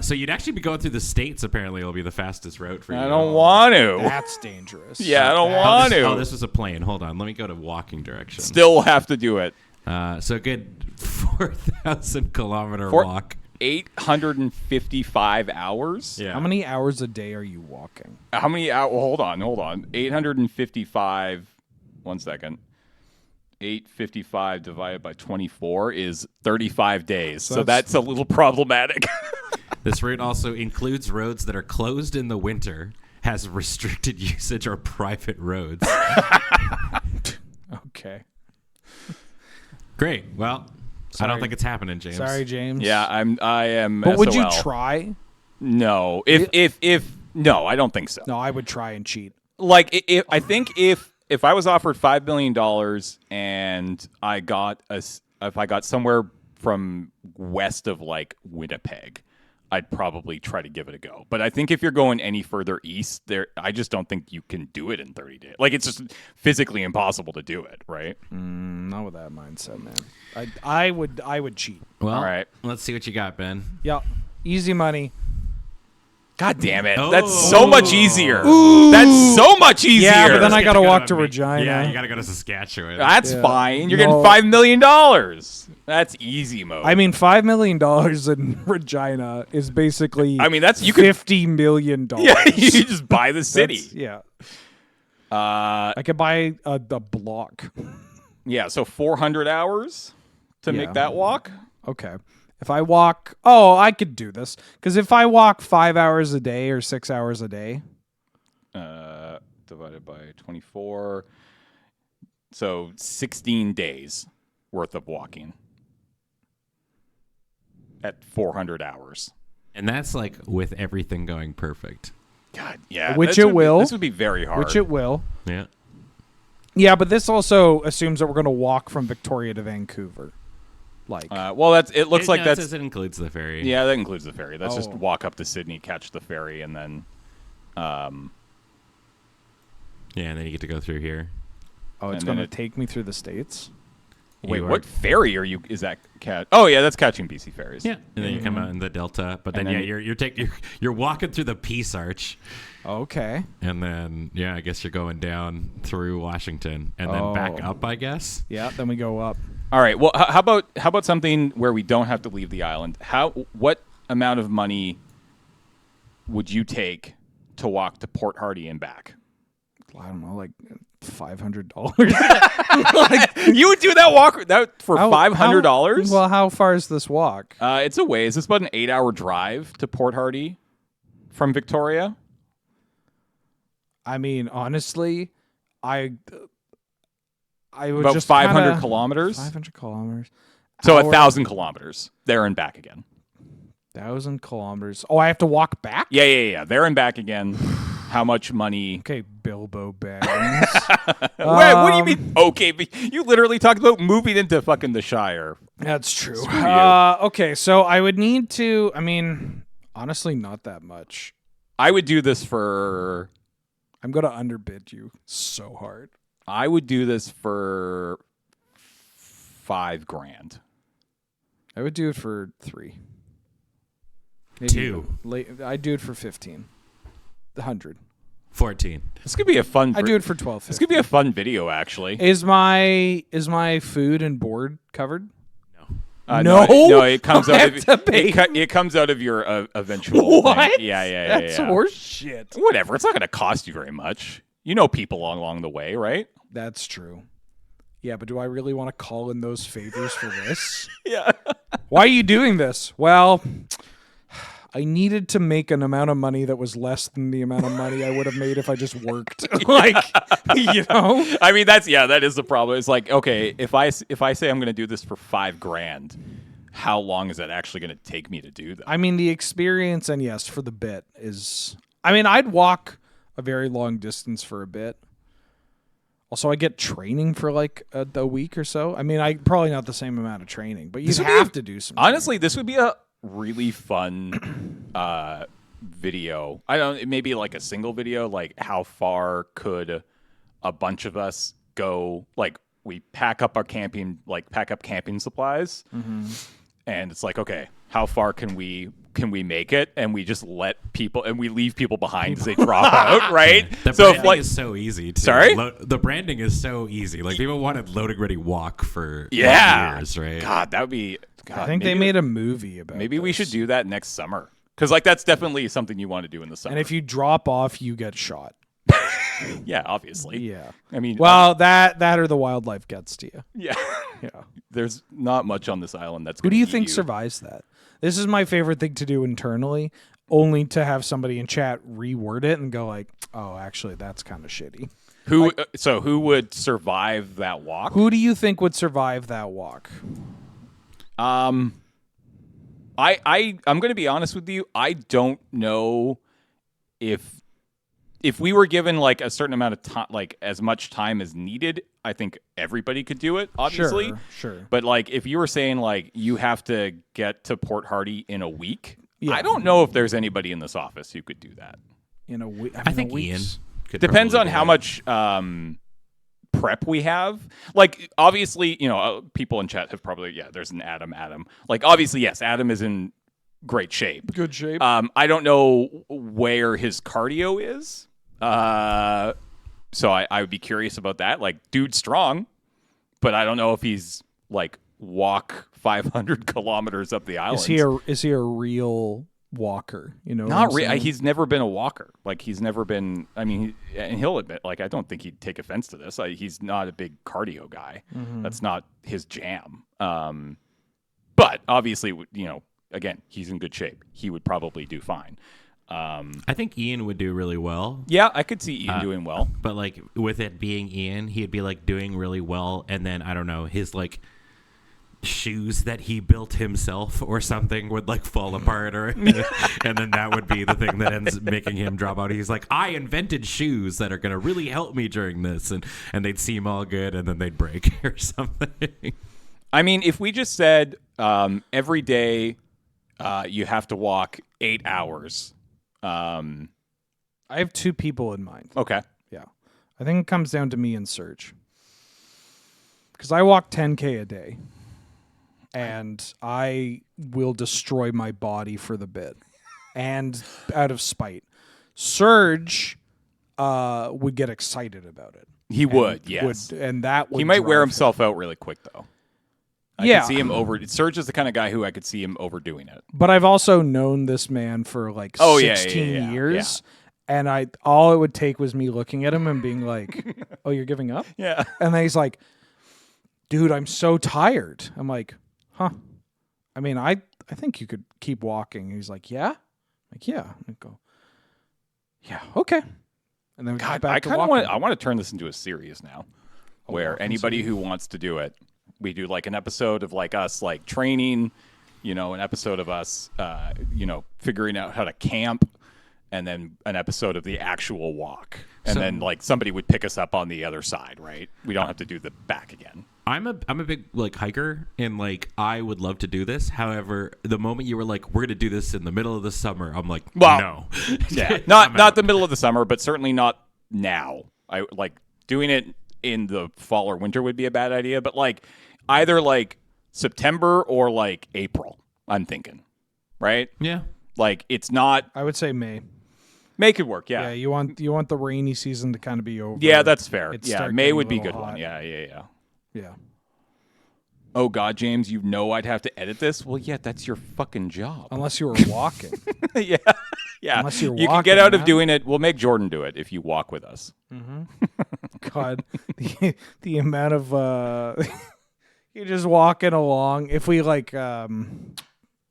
So you'd actually be going through the states. Apparently, it'll be the fastest route for you. I don't want to. That's dangerous. Yeah, I don't want to. Oh, this was a plane. Hold on. Let me go to walking direction. Still have to do it. So good 4,000 kilometer walk. 855 hours? Yeah. How many hours a day are you walking? How many hours? Hold on. 855. 1 second. 855 divided by 24 is 35 days. So that's a little problematic. This route also includes roads that are closed in the winter, has restricted usage or private roads. Okay. Great. Well, Sorry. I don't think it's happening, James. Sorry, James. Yeah, I am. But would SOL. you try? No. If no, I don't think so. No, I would try and cheat. Like I think if I was offered $5 million and if I got somewhere from west of like Winnipeg, I'd probably try to give it a go. But I think if you're going any further east, I just don't think you can do it in 30 days. Like it's just physically impossible to do it, right? Not with that mindset, man. I would cheat. Well, all right. Let's see what you got, Ben. Yeah, easy money. God damn it. Oh. That's so much easier. Ooh. That's so much easier. Yeah, but then I Get gotta walk to Regina. Yeah, you gotta go to Saskatchewan. That's fine. You're No. getting $5 million. That's easy mode. I mean, $5 million in Regina is basically. I mean, that's you could $50 million. Yeah, you just buy the city. Yeah. I could buy the block. Yeah, so 400 hours to make that walk. Okay. If I walk, I could do this. Because if I walk 5 hours a day or 6 hours a day, Divided by 24, so 16 days worth of walking at 400 hours. And that's like with everything going perfect. God, yeah. Which it will. This would be very hard. which it will. Yeah. Yeah, but this also assumes that we're going to walk from Victoria to Vancouver. Like, well, it looks like it that's. says it includes the ferry. Yeah, that includes the ferry. That's just Oh. walk up to Sydney, catch the ferry, and then. Yeah, and then you get to go through here. it's and going then to take me through the States? Wait, You are- what ferry are you? Is that catch? Oh yeah, that's catching BC ferries. Yeah, and then you come out in the Delta, but then, then- you're walking through the Peace Arch, Okay. and then I guess you're going down through Washington, and then back up, I guess. Yeah, then we go up. All right. Well, how about something where we don't have to leave the island? What amount of money would you take to walk to Port Hardy and back? I don't know, like $500. You would do that walk for $500? Well, how far is this walk? It's a ways. It's about an 8-hour drive to Port Hardy from Victoria. I mean, honestly, I would About just 500 kilometers. 500 kilometers. So Hour- 1,000 kilometers there and back again. 1,000 kilometers. Oh, I have to walk back? Yeah. There and back again. How much money? Okay, Bilbo Baggins. Wait, what do you mean? Okay, but you literally talked about moving into fucking the Shire. That's true. Screw you. Okay, so I would need to. I mean, honestly, not that much. I would do this for. I'm gonna underbid you so hard. I would do this for $5,000. I would do it for 3. Maybe 2. I'd do it for 100. 14. This could be a fun. I'd do it for 12. This could be a fun video, actually. Is my food and board covered? No. No, it comes out of it comes out of your eventual. What? Thing. Yeah. That's horse shit. Whatever. It's not going to cost you very much. You know people along the way, right? That's true. Yeah, but do I really want to call in those favors for this? Yeah. Why are you doing this? Well, I needed to make an amount of money that was less than the amount of money I would have made if I just worked. I mean, that is the problem. It's like, okay, if I say I'm going to do this for $5,000, how long is that actually going to take me to do that? I mean, the experience and yes, for the bit is. I mean, I'd walk a very long distance for a bit. Also, I get training for like a week or so. I mean, probably not the same amount of training, but you have to do some. Honestly, this would be a really fun video. I don't. Maybe like a single video. Like, how far could a bunch of us go? Like, we pack up camping supplies, and it's like, okay, how far can we make it? And we just let people, and we leave people behind as they drop out, right? The branding is so easy. Too. Sorry? The branding is so easy. Like, people wanted Loading Ready Walk for years, right? God, that would be. God, I think they made a movie about. Maybe we should do that next summer, because like that's definitely something you want to do in the summer. And if you drop off, you get shot. Yeah, obviously. Yeah. I mean, well, that or the wildlife gets to you. Yeah. Yeah. There's not much on this island that's. Who do you think survives that? This is my favorite thing to do internally, only to have somebody in chat reword it and go like, "Oh, actually, that's kind of shitty." So who would survive that walk? Who do you think would survive that walk? I'm going to be honest with you. I don't know if we were given like a certain amount of time, like as much time as needed, I think everybody could do it, obviously. Sure. But like if you were saying like you have to get to Port Hardy in a week, I don't know if there's anybody in this office who could do that. In a week? I think Ian could. Depends on how much prep we have. Like obviously, people in chat have probably, there's an Adam. Like obviously, yes, Adam is in great shape. Good shape. I don't know where his cardio is. So I would be curious about that. Like, dude's strong, but I don't know if he's like walk 500 kilometers up the island. Is he a real walker? Not really. He's never been a walker. Like he's never been. I mean, and he'll admit, like I don't think he'd take offense to this. He's not a big cardio guy. Mm-hmm. That's not his jam. But obviously, again, he's in good shape. He would probably do fine. I think Ian would do really well. Yeah, I could see Ian doing well. But like with it being Ian, he'd be like doing really well, and then I don't know, his like shoes that he built himself or something would like fall apart, or and then that would be the thing that ends making him drop out. He's like, I invented shoes that are gonna really help me during this, and they'd seem all good, and then they'd break or something. I mean, if we just said every day you have to walk 8 hours. I have 2 people in mind. Okay. Yeah. I think it comes down to me and Serge. Because I walk 10K a day. And I will destroy my body for the bit. And out of spite. Serge would get excited about it. He would, yes. And that would He might wear himself out really quick, though. I could see him Serge is the kind of guy who I could see him overdoing it. But I've also known this man for like 16 years. Yeah. And all it would take was me looking at him and being like, oh, you're giving up? Yeah. And then he's like, dude, I'm so tired. I'm like, huh. I mean, I think you could keep walking. And he's like, yeah? I'm like, yeah. I go, yeah, okay. And then we got back to walking. I want to turn this into a series now, where anybody who wants to do it, we do like an episode of like us like training, an episode of us, figuring out how to camp, and then an episode of the actual walk. And then like somebody would pick us up on the other side, right? We don't have to do the back again. I'm a big like hiker, and like I would love to do this. However, the moment you were like, we're gonna do this in the middle of the summer, I'm like, no. Yeah, not the middle of the summer, but certainly not now. I like doing it in the fall or winter would be a bad idea, but like either like September or like April, I'm thinking, right? Yeah. Like it's not. I would say May. Make it work, yeah. Yeah, you want the rainy season to kind of be over. Yeah, that's fair. It Yeah, start May getting would a be a little good one. hot. Yeah. Yeah. Oh God, James, you know I'd have to edit this. Well, yeah, that's your fucking job. Unless you were walking. yeah. Unless you're you can walking, get out of man. doing it. We'll make Jordan do it if you walk with us. God, the amount of you're just walking along. If we like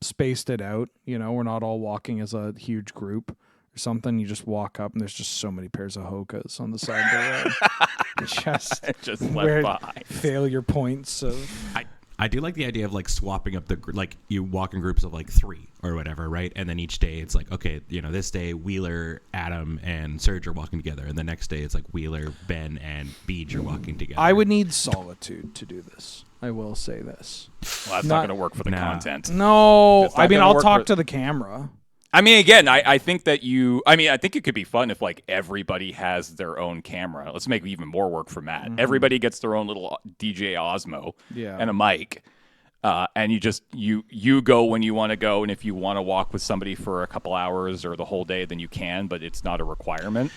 spaced it out, we're not all walking as a huge group or something. You just walk up and there's just so many pairs of Hokas on the side of the road. Just where left by. failure points of. I do like the idea of like swapping up like you walk in groups of like 3 or whatever, right? And then each day it's like, okay, this day Wheeler, Adam, and Serge are walking together, and the next day it's like Wheeler, Ben, and Beej are walking together. I would need solitude to do this. I will say this. Well, that's not going to work for the content. No, It's not I mean gonna I'll work talk for- to the camera. I mean, again, I think that I think it could be fun if like everybody has their own camera. Let's make even more work for Matt. Everybody gets their own little DJ Osmo and a mic. And you go when you want to go, and if you want to walk with somebody for a couple hours or the whole day, then you can, but it's not a requirement.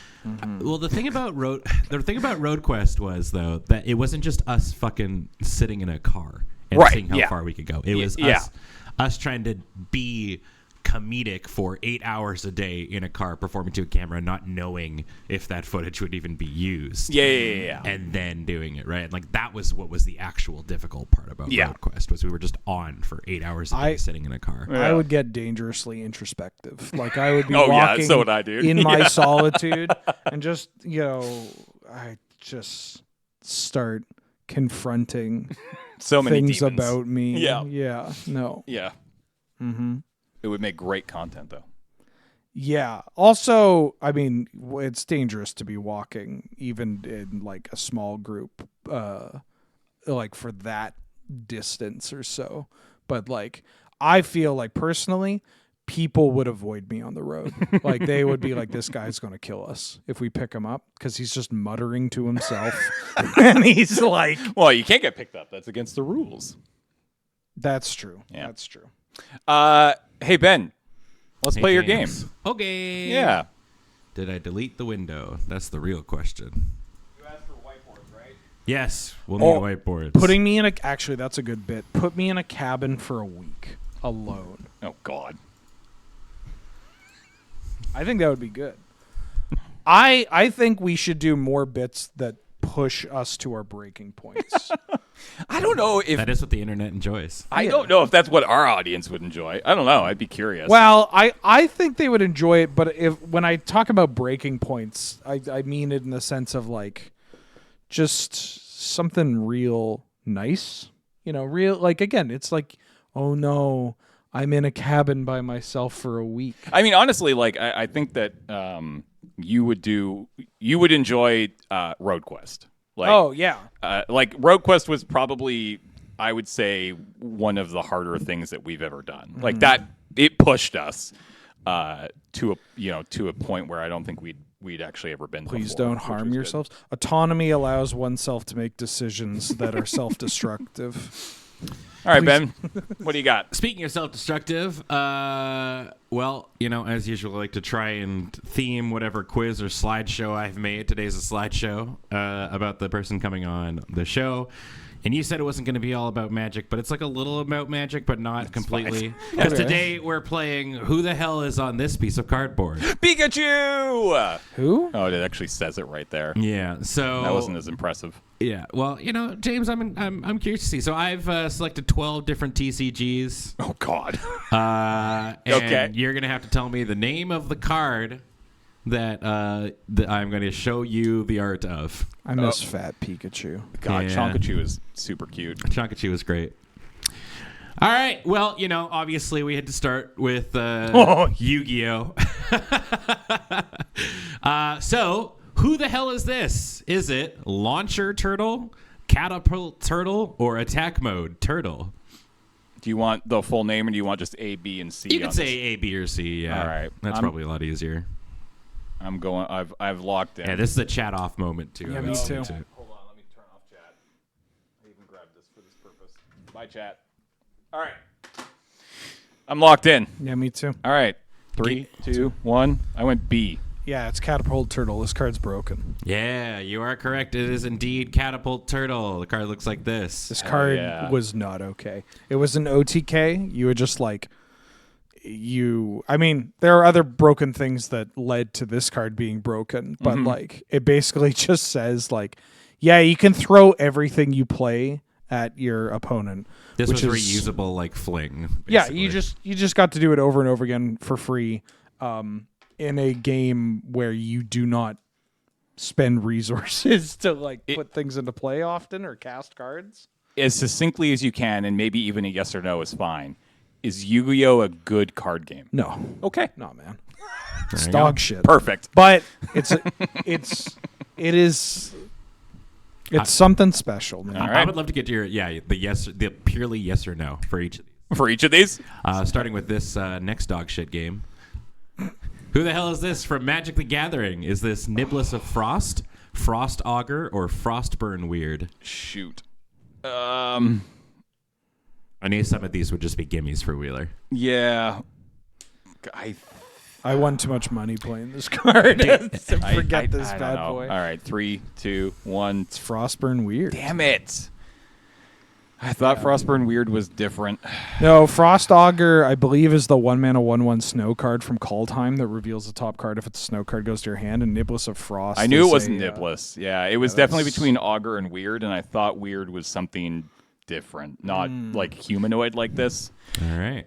Well, the thing about Road Quest was though that it wasn't just us fucking sitting in a car and seeing how far we could go. It was us trying to be comedic for 8 hours a day in a car performing to a camera, not knowing if that footage would even be used. Yeah. And then doing it, right? Like that was what was the actual difficult part about Road Quest, was we were just on for 8 hours a day sitting in a car. I would get dangerously introspective. Like I would be Oh, yeah, walking so would I, dude. in my solitude and just, I just start confronting So many things demons. about me. Yeah. Yeah. No. Yeah. Mm-hmm. It would make great content, though. Yeah. Also, I mean, it's dangerous to be walking even in like a small group, like for that distance or so. But like, I feel like personally, people would avoid me on the road. Like they would be like, this guy's going to kill us if we pick him up, because he's just muttering to himself. And he's like, well, you can't get picked up. That's against the rules. That's true. Yeah. That's true. Hey, Ben, let's play your game. James. Okay. Yeah. Did I delete the window? That's the real question. You asked for whiteboards, right? Yes, we'll need whiteboards. Putting me in actually, that's a good bit. Put me in a cabin for a week alone. Oh, God. I think that would be good. I think we should do more bits that push us to our breaking points. I don't know if... That is what the internet enjoys. I don't know if that's what our audience would enjoy. I don't know. I'd be curious. Well, I think they would enjoy it, but when I talk about breaking points, I mean it in the sense of like just something real nice. Real, like, again, it's like, oh no, I'm in a cabin by myself for a week. I mean, honestly, like, I think that you would enjoy Road Quest. Like, Oh, yeah. Like, Road Quest was probably, I would say, one of the harder things that we've ever done. Like, that, it pushed us to a point where I don't think we'd actually ever been Please before, don't which harm was good. yourselves. Autonomy allows oneself to make decisions that are self-destructive. All right, Ben, what do you got? Speaking of self-destructive, well, as usual, I like to try and theme whatever quiz or slideshow I've made. Today's a slideshow about the person coming on the show. And you said it wasn't going to be all about magic, but it's like a little about magic, but not completely. Because today we're playing Who the Hell is on This Piece of Cardboard? Pikachu! Who? Oh, it actually says it right there. Yeah, so... That wasn't as impressive. Yeah, well, James, I'm curious to see. So I've selected 12 different TCGs. Oh, God. And Okay. you're going to have to tell me the name of the card that I'm going to show you the art of. I miss Fat Pikachu. God, Yeah. Chonkachu is super cute. Chonkachu is great. All right. Well, obviously we had to start with Yu-Gi-Oh. So, who the hell is this? Is it Launcher Turtle, Catapult Turtle, or Attack Mode Turtle? Do you want the full name, or do you want just A, B, and C? You can say A, B, or C. Yeah. All right. That's probably a lot easier. I'm going. I've locked in. Yeah, this is a chat off moment too. Yeah, me too. Hold on, let me turn off chat. I even grabbed this for this purpose. Bye, chat. All right. I'm locked in. Yeah, me too. All right. 3, 2, 1. I went B. Yeah, it's Catapult Turtle. This card's broken. Yeah, you are correct. It is indeed Catapult Turtle. The card looks like this. This card was not okay. It was an OTK. You would just I mean, there are other broken things that led to this card being broken, but it basically just says you can throw everything you play at your opponent. This was reusable fling. Basically. Yeah, you just got to do it over and over again for free in a game where you do not spend resources to put things into play often or cast cards. As succinctly as you can, and maybe even a yes or no is fine. Is Yu-Gi-Oh a good card game? No. Okay. No, man. It's dog shit. Perfect. But it is something special, man. All right. I would love to get to the purely yes or no for each of these. For each of these? Starting with this next dog shit game. Who the hell is this from Magic the Gathering? Is this Niblis of Frost, Frost Augur, or Frostburn Weird? Shoot. I knew some of these would just be gimmies for Wheeler. Yeah. I won too much money playing this card to forget this bad boy. All right, 3, 2, 1. It's Frostburn Weird. Damn it. I thought Frostburn Weird was different. No, Frost Augur, I believe, is the 1-mana 1/1 snow card from Call Time that reveals the top card if it's a snow card goes to your hand, and Niblis of Frost. I knew it wasn't Niblis. Yeah, it was definitely between Augur and Weird, and I thought Weird was something different, not humanoid like this. All right.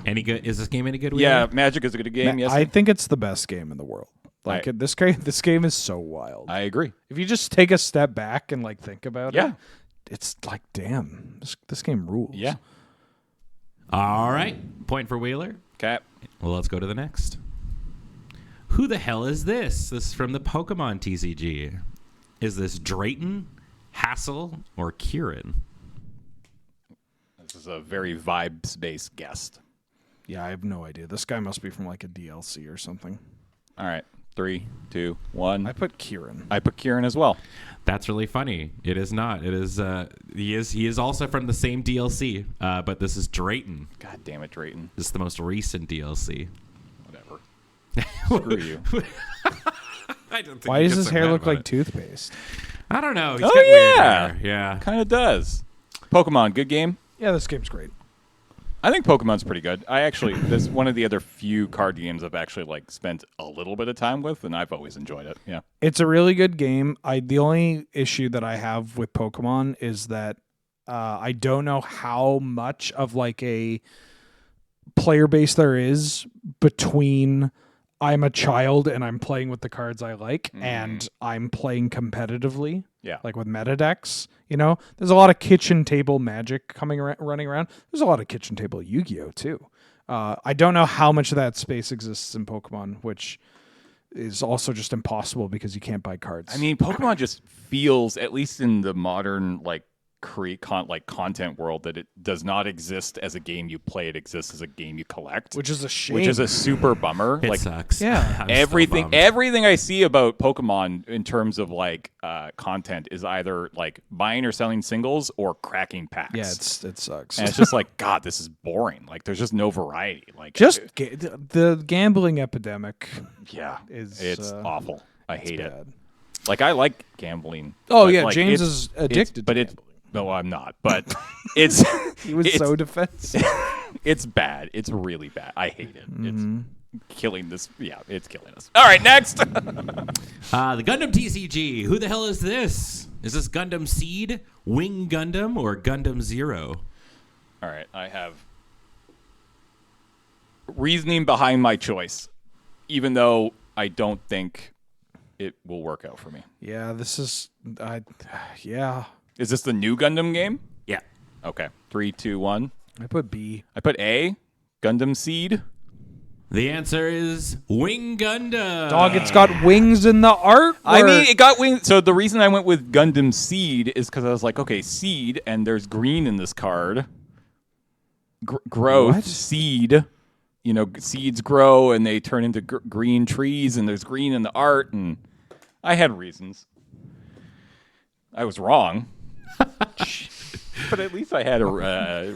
Any good? Is this game any good? Yeah, Magic is a good game. Yes, I think it's the best game in the world. This game is so wild. I agree. If you just take a step back and think about it, it's damn, this game rules. Yeah. All right. Point for Wheeler. Okay. Well, let's go to the next. Who the hell is this? This is from the Pokemon TCG. Is this Drayton, Hassel, or Kieran? This is a very vibes-based guest. Yeah, I have no idea. This guy must be from a DLC or something. All right. 3, 2, 1. I put Kieran. I put Kieran as well. That's really funny. It is not. It is. He is also from the same DLC, but this is Drayton. God damn it, Drayton. This is the most recent DLC. Whatever. Screw you. I don't think Why does his hair look like toothpaste? I don't know. He's got weird hair. Yeah. Kind of does. Pokemon, good game. Yeah, this game's great. I think Pokemon's pretty good. This is one of the other few card games I've actually spent a little bit of time with, and I've always enjoyed it. Yeah, it's a really good game. The only issue that I have with Pokemon is that I don't know how much of a player base there is between I'm a child and I'm playing with the cards I like, and I'm playing competitively. Yeah, with meta decks. There's a lot of kitchen table Magic running around. There's a lot of kitchen table Yu-Gi-Oh too. I don't know how much of that space exists in Pokemon, which is also just impossible because you can't buy cards. I mean, Pokemon just feels, at least in the modern content world, that it does not exist as a game you play. It exists as a game you collect, which is a shame. Which is a super bummer. It sucks. Yeah, everything I see about Pokemon in terms of content is either buying or selling singles or cracking packs. Yeah, it sucks. And it's just God, this is boring. There's just no variety. The gambling epidemic. Yeah, it's awful. I hate it. Bad. I like gambling. Oh yeah, James is addicted to gambling. No, I'm not. But it's he was so defensive. It's bad. It's really bad. I hate it. It's killing this. Yeah, it's killing us. All right, next. The Gundam TCG. Who the hell is this? Is this Gundam Seed, Wing Gundam, or Gundam Zero? All right, I have reasoning behind my choice, even though I don't think it will work out for me. Yeah, this is. Yeah. Is this the new Gundam game? Yeah. Okay. 3, 2, 1. I put B. I put A. Gundam Seed. The answer is Wing Gundam. Dog, it's got wings in the art. I mean, it got wings. So the reason I went with Gundam Seed is because I was like, okay, seed, and there's green in this card. Growth, What? seed. You know, seeds grow and they turn into green trees, and there's green in the art, and I had reasons. I was wrong. But at least I had a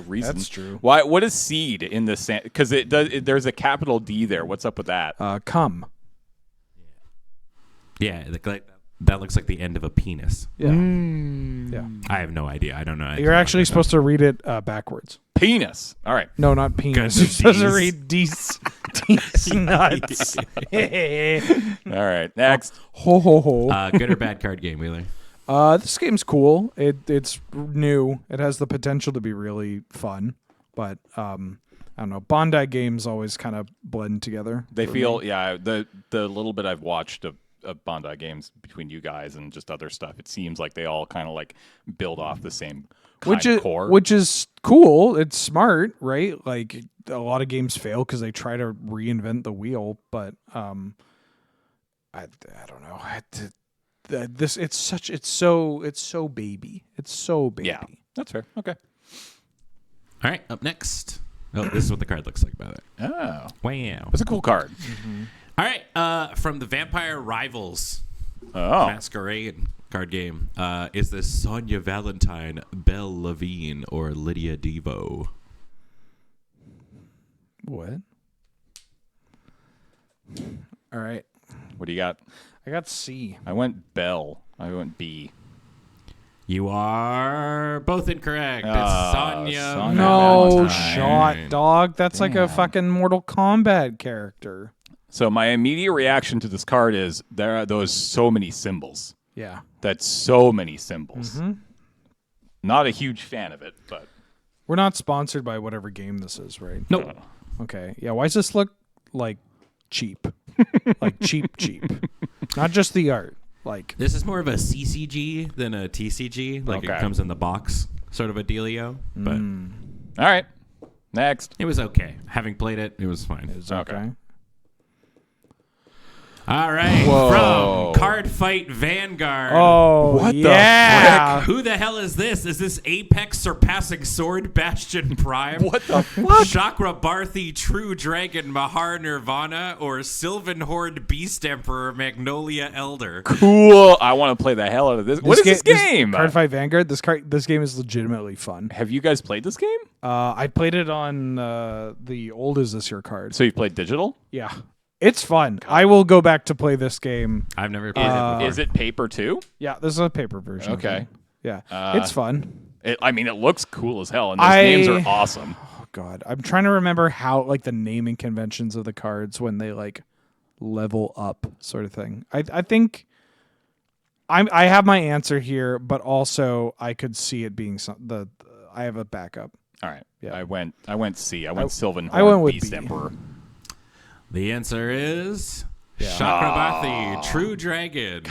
reason. That's true. Why? What is seed in this? Because it does. There's a capital D there. What's up with that? Come. Yeah, that looks like the end of a penis. Yeah. Yeah. I have no idea. I don't know. You're actually supposed to read it backwards. Penis. All right. No, not penis. You're supposed to read D's nuts. All right. Next. Ho ho ho. Good or bad card game, Wheeler? This game's cool. It's new. It has the potential to be really fun, but I don't know. Bondi games always kind of blend together. They feel the little bit I've watched of Bondi games between you guys and just other stuff, it seems like they all kind of like build off the same core. Which is cool. It's smart, right? Like a lot of games fail because they try to reinvent the wheel, but I don't know. It's so baby. It's so baby. Yeah, that's fair. Okay. All right, up next. Oh, this is what the card looks like, by the way. Oh, Wow. that's a cool card. Mm-hmm. All right, from the Vampire Rivals Masquerade card game, is this Sonia Valentine, Belle Levine, or Lydia Devo? What? All right. What do you got? I got C. I went Bell. I went B. You are both incorrect. It's Sonia. No Valentine. shot, dog. That's like a fucking Mortal Kombat character. So my immediate reaction to this card is there are those so many symbols. Yeah. That's so many symbols. Mm-hmm. Not a huge fan of it, but We're not sponsored by whatever game this is, right? Nope. Okay. Yeah. Why does this look like cheap? Like cheap. Not just the art. Like This is more of a CCG than a TCG. Like Okay. it comes in the box, sort of a dealio. But all right. Next. it was okay. Having played it, it was fine. it's okay. All right, Whoa. from Card Fight Vanguard. Oh, What the yeah. Who the hell is this? Is this Apex Surpassing Sword Bastion Prime? What the fuck? Chakra Barthi True Dragon Mahar Nirvana or Sylvan Horde Beast Emperor Magnolia Elder? Cool. I want to play the hell out of this. What is this game? Card Fight Vanguard. This game is legitimately fun. Have you guys played this game? I played it on the old Is This Your Card. So you played digital? Yeah. It's fun. I will go back to play this game. I've never played it before. Is it paper too? Yeah, this is a paper version. of Okay. it. Yeah. It's fun. It looks cool as hell, and those names are awesome. Oh God, I'm trying to remember how like the naming conventions of the cards when they like level up, sort of thing. I think I have my answer here, but also I could see it being I have a backup. All right. Yeah. I went C. I went Sylvan I went Horde with Beast B. Emperor. The answer is Chakrabathi True Dragon.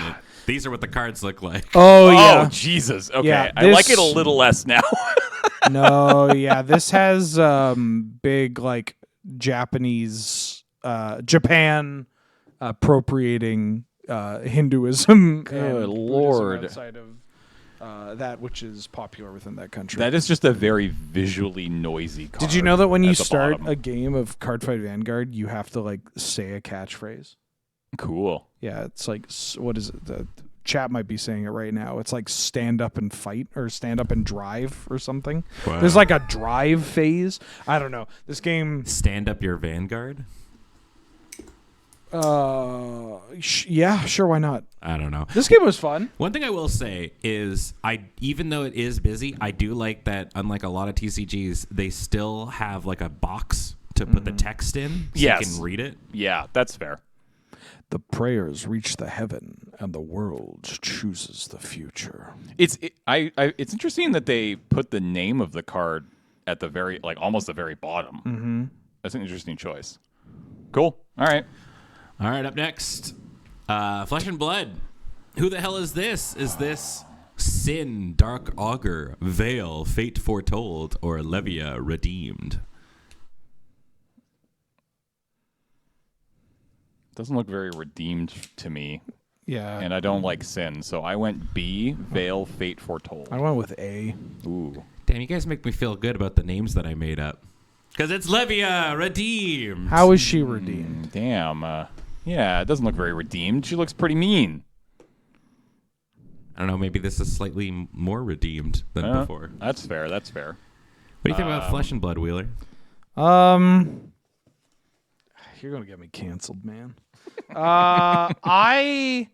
These are what the cards look like. Oh yeah. Oh, Jesus. Okay. Yeah, I like this- it a little less now. No, yeah. This has big like Japanese Japan appropriating Hinduism. Good and Buddhism Lord. outside of that which is popular within that country. That is just a very visually noisy card. Did you know that when you at the start bottom. a game of Card Fight Vanguard, you have to like say a catchphrase? Cool. Yeah, it's like what is it? The chat might be saying it right now. It's like stand up and fight or stand up and drive or something. Wow. There's like a drive phase. I don't know. This game. Stand up your Vanguard? Yeah, sure. Why not? I don't know. This game was fun. One thing I will say is even though it is busy, I do like that unlike a lot of TCGs, they still have like a box to put the text in so Yes. you can read it. Yeah, that's fair. The prayers reach the heaven, and the world chooses the future. It's interesting that they put the name of the card at the very almost the very bottom. Mm-hmm. That's an interesting choice. Cool. All right. All right, up next, Flesh and Blood. Who the hell is this? Is this Sin, Dark Augur, Veil, Fate Foretold, or Levia, Redeemed? Doesn't look very redeemed to me. Yeah. And I don't like Sin, so I went B, Veil, Fate Foretold. I went with A. Ooh. Damn, you guys make me feel good about the names that I made up. Because it's Levia, Redeemed. How is she redeemed? Damn. Yeah, it doesn't look very redeemed. She looks pretty mean. I don't know, maybe this is slightly more redeemed than before. That's fair. That's fair. What do you think about Flesh and Blood, Wheeler? You're going to get me canceled, man. I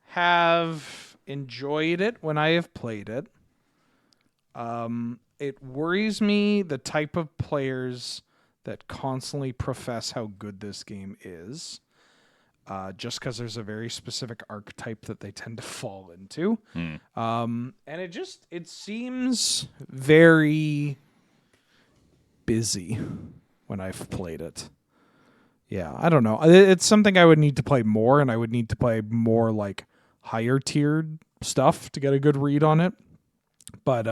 have enjoyed it when I have played it. It worries me the type of players that constantly profess how good this game is. Just because there's a very specific archetype that they tend to fall into. And it seems very busy when I've played it. Yeah, I don't know. It's something I would need to play more, and I would need to play more like higher tiered stuff to get a good read on it. But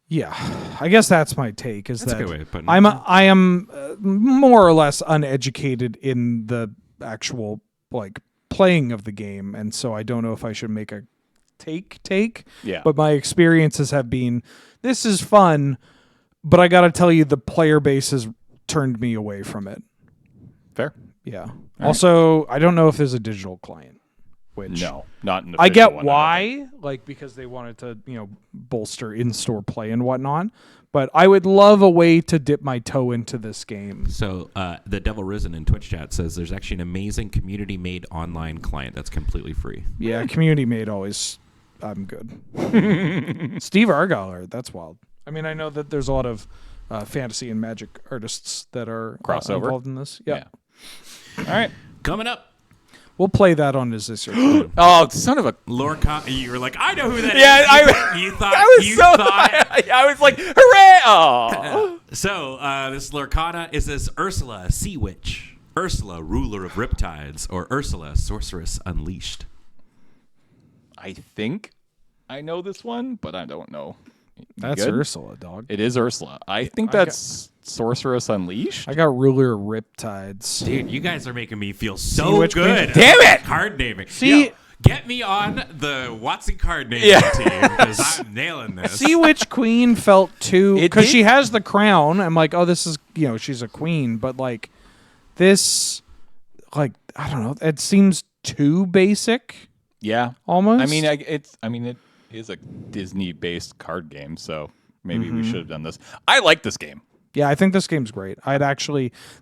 yeah, I guess that's my take. That's a good way of putting it. I am more or less uneducated in the actual like playing of the game, and so I don't know if I should make a take. Yeah. But my experiences have been, this is fun, but I got to tell you, the player base has turned me away from it. Fair. Yeah. Also, I don't know if there's a digital client. Which No, not in the I get one, why, like because they wanted to, bolster in-store play and whatnot. But I would love a way to dip my toe into this game. So the Devil Risen in Twitch chat says there's actually an amazing community-made online client that's completely free. Yeah, community made always. I'm good. Steve Argyle, that's wild. I mean, I know that there's a lot of fantasy and magic artists that are Crossover. involved in this. Yeah. All right. Coming up. We'll play that on Is This Your Game? Oh, son of a... Lorca, you were like, I know who that Yeah, is. You thought. I was like, hooray! Oh. So, this Lorcana is this Ursula, Sea Witch. Ursula, ruler of Riptides, or Ursula, Sorceress Unleashed. I think I know this one, but I don't know. That's good? Ursula, dog. It is Ursula. I think that's Sorceress Unleashed. I got Ruler of Riptides. Dude, you guys are making me feel Sea so Witch good. Queen. Damn it! Card naming. See- Yo, get me on the Watson card naming team because I'm nailing this. Sea Witch Queen felt too, It because did- she has the crown. I'm like, oh, this is, she's a queen, but like this, like, I don't know, it seems too basic Yeah. almost. I mean, it is a Disney-based card game, so maybe we should have done this. I like this game. Yeah, I think this game's great.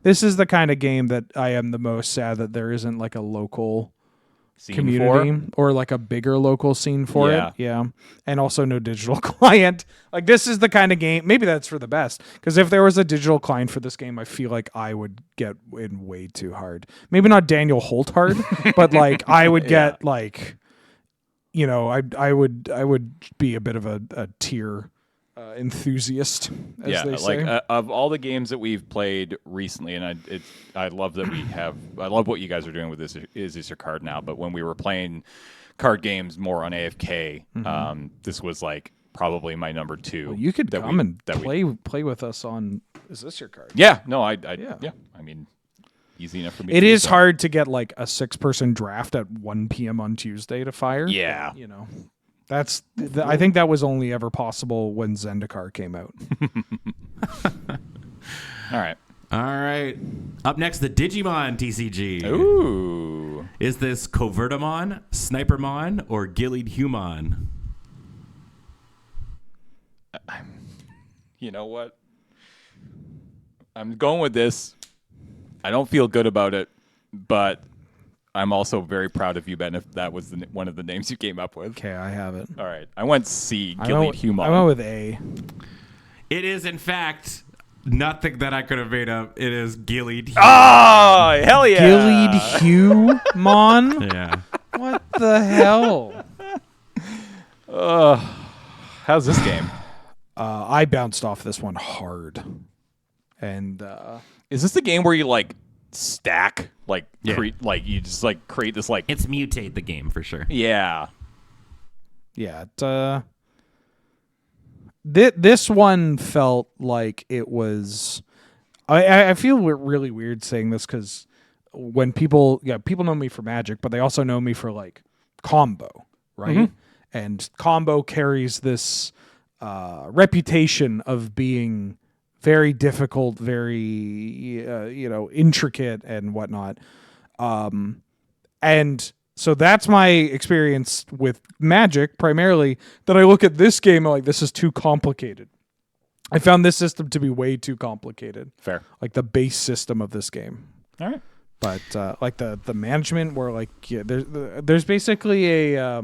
This is the kind of game that I am the most sad that there isn't like a local Scene community or like a bigger local scene for Yeah. it. Yeah. And also no digital client. Like this is the kind of game, maybe that's for the best. Because if there was a digital client for this game, I feel like I would get in way too hard. Maybe not Daniel Holt hard, but like I would get like, I would be a bit of a tier enthusiast, as they say. like of all the games that we've played recently, and I love that I love what you guys are doing with this. Is This Your Card now? But when we were playing card games more on AFK, this was like probably my number two. Well, you could that come we- and that we- play with us on Is This Your Card? Yeah, no, Yeah. yeah. I mean, easy enough for me. It to do is so. hard to get like a 6-person draft at 1 p.m. on Tuesday to fire. Yeah. That's I think that was only ever possible when Zendikar came out. All right. All right. Up next, the Digimon TCG. Ooh. Is this Covertamon, Snipermon, or Gillied Human? You know what? I'm going with this. I don't feel good about it, but I'm also very proud of you, Ben, if that was one of the names you came up with. Okay, I have it. All right. I went C, I Gillied went Human. with A. It is, in fact, nothing that I could have made up. It is Gillied Human. Oh, hell yeah. Gillied Human? Yeah. What the hell? How's this game? I bounced off this one hard. And Is this the game where you like stack, like Yeah. you just like create this like It's Mutate the game for sure. yeah. Yeah. This one felt like it was. I feel really weird saying this because when people know me for Magic, but they also know me for like Combo, right? Mm-hmm. And Combo carries this reputation of being very difficult, very intricate and whatnot. And so that's my experience with Magic primarily, that I look at this game and like, this is too complicated. I found this system to be way too complicated. Fair. Like the base system of this game. All right. But like the management where like there's basically a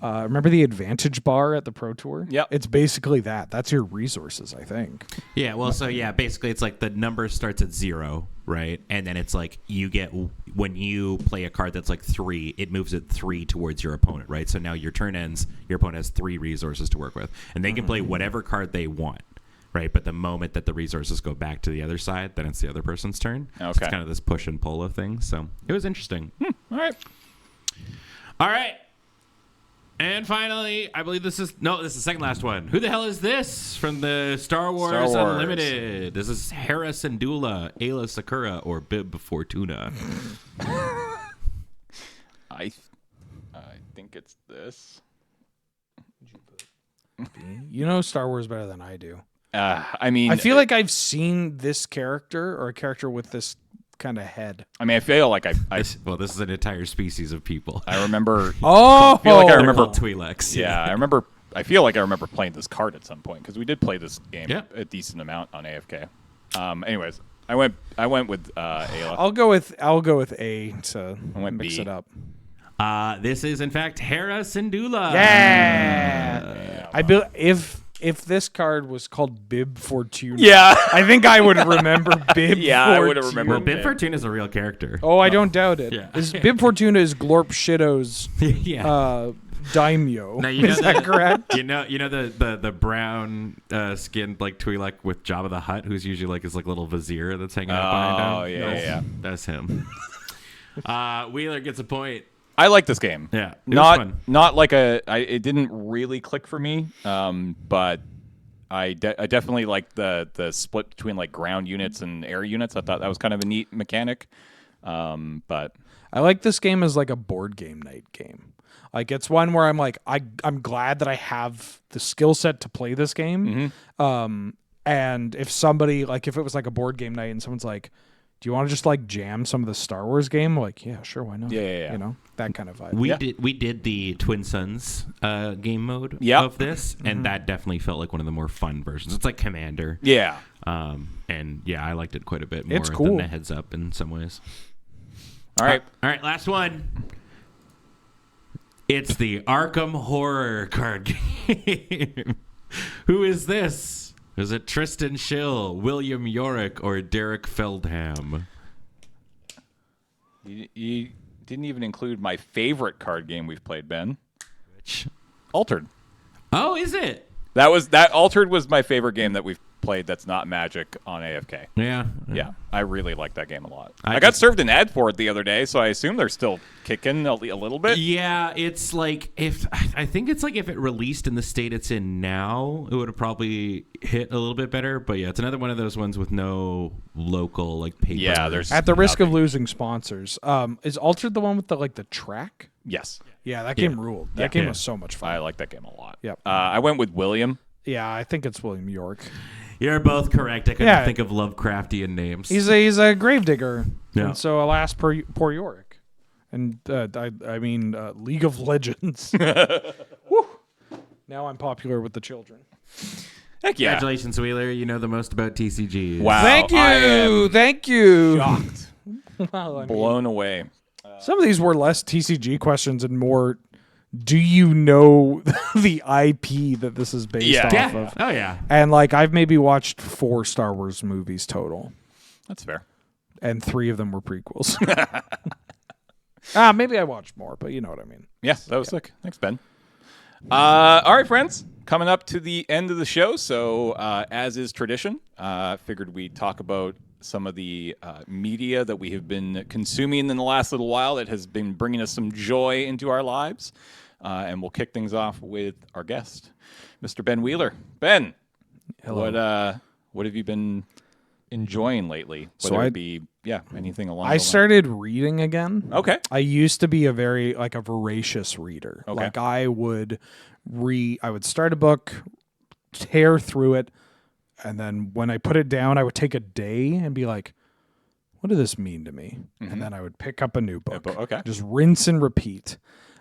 remember the advantage bar at the Pro Tour? Yep. It's basically that. That's your resources, I think. Yeah, well, so yeah, basically it's like the number starts at 0, right? And then it's like you get, when you play a card that's like 3, it moves it 3 towards your opponent, right? So now your turn ends, your opponent has 3 resources to work with. And they can play whatever card they want, right? But the moment that the resources go back to the other side, then it's the other person's turn. Okay. So it's kind of this push and pull of things. So it was interesting. All right. All right. And finally, I believe this is the second last one. Who the hell is this from the Star Wars Unlimited? This is Hera Syndulla, Ayla Sakura, or Bib Fortuna. I think it's this. You know Star Wars better than I do. I mean, I feel like I've seen this character or a character with this kind of head. I mean, I feel like this is an entire species of people. I remember. I feel like I remember Twi'leks. Yeah, I remember. I feel like I remember playing this card at some point because we did play this game a decent amount on AFK. Anyways, I went with Ayla. I'll go with A to mix B. it up. This is in fact Hera Syndulla. Yeah. If this card was called Bib Fortuna, I think I would remember Bib. I would have remembered. Well, Bib Fortuna is a real character. Oh, I don't doubt it. Yeah. Bib Fortuna is Glorp Shitto's daimyo. Now, is that correct? You know the brown skinned like Twi'lek with Jabba the Hutt, who's usually like his like little vizier that's hanging out behind him. Oh yeah. That's him. Wheeler gets a point. I like this game. Yeah, fun. Not like it didn't really click for me, but I definitely like the split between like ground units and air units. I thought that was kind of a neat mechanic. But I like this game as like a board game night game. Like it's one where I'm like I'm glad that I have the skill set to play this game. Mm-hmm. And if somebody like if it was like a board game night and someone's like, do you want to just like jam some of the Star Wars game? I'm like, yeah, sure, why not? Yeah. You know, that kind of vibe. We did the Twin Suns game mode of this, and that definitely felt like one of the more fun versions. It's like Commander. Yeah. And yeah, I liked it quite a bit more It's cool. than the Heads Up in some ways. All right, last one. It's the Arkham Horror card game. Who is this? Is it Tristan Schill, William Yorick, or Derek Feldham? You didn't even include my favorite card game we've played, Ben. Which? Altered. Oh, is it? That Altered was my favorite game that we've played that's not Magic on AFK. Yeah. Yeah, I really like that game a lot. I got served an ad for it the other day, so I assume they're still kicking a little bit. Yeah, it's like if it released in the state it's in now, it would have probably hit a little bit better. But yeah, it's another one of those ones with no local like paper. Yeah, there's at the risk of losing sponsors. Is Altered the one with the track? Yes. Yeah, that game ruled. That game was so much fun. I like that game a lot. Yep. I went with William. Yeah, I think it's William York. You're both correct. I couldn't think of Lovecraftian names. He's a gravedigger. Yeah. And so alas, poor Yorick. And I mean League of Legends. Woo. Now I'm popular with the children. Heck yeah. Congratulations, Wheeler. You know the most about TCGs. Wow. Thank you. Thank you. Shocked. Wow, Blown away. Some of these were less TCG questions and more, do you know the IP that this is based off of? Oh, yeah. And like I've maybe watched 4 Star Wars movies total. That's fair. And 3 of them were prequels. Maybe I watched more, but you know what I mean. Yeah, that was sick. Thanks, Ben. All right, friends. Coming up to the end of the show, so as is tradition, figured we'd talk about some of the media that we have been consuming in the last little while that has been bringing us some joy into our lives. and we'll kick things off with our guest, Mr. Ben Wheeler. Ben, hello. What have you been enjoying lately? Whether it be anything along. I started reading again. Okay. I used to be a voracious reader. Okay. Like I would start a book, tear through it, and then when I put it down, I would take a day and be like, what did this mean to me? Mm-hmm. And then I would pick up a new book. Okay. Just rinse and repeat.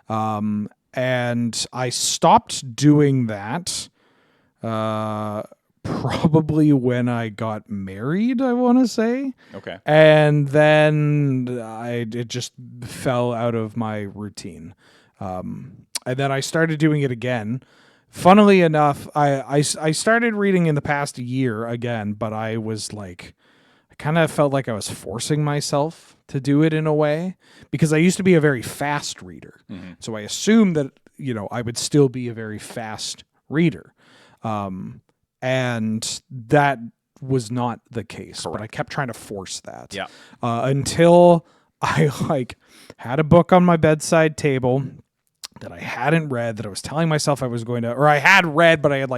And I stopped doing that probably when I got married, I want to say. Okay. And then it just fell out of my routine. And then I started doing it again. Funnily enough, I started reading in the past year again, but I was like, I kind of felt like I was forcing myself to do it in a way because I used to be a very fast reader. Mm-hmm. So I assumed that, I would still be a very fast reader. And that was not the case, Correct. But I kept trying to force that. Yeah. Until I had a book on my bedside table that I hadn't read, that I was telling myself I was going to, or I had read, but I had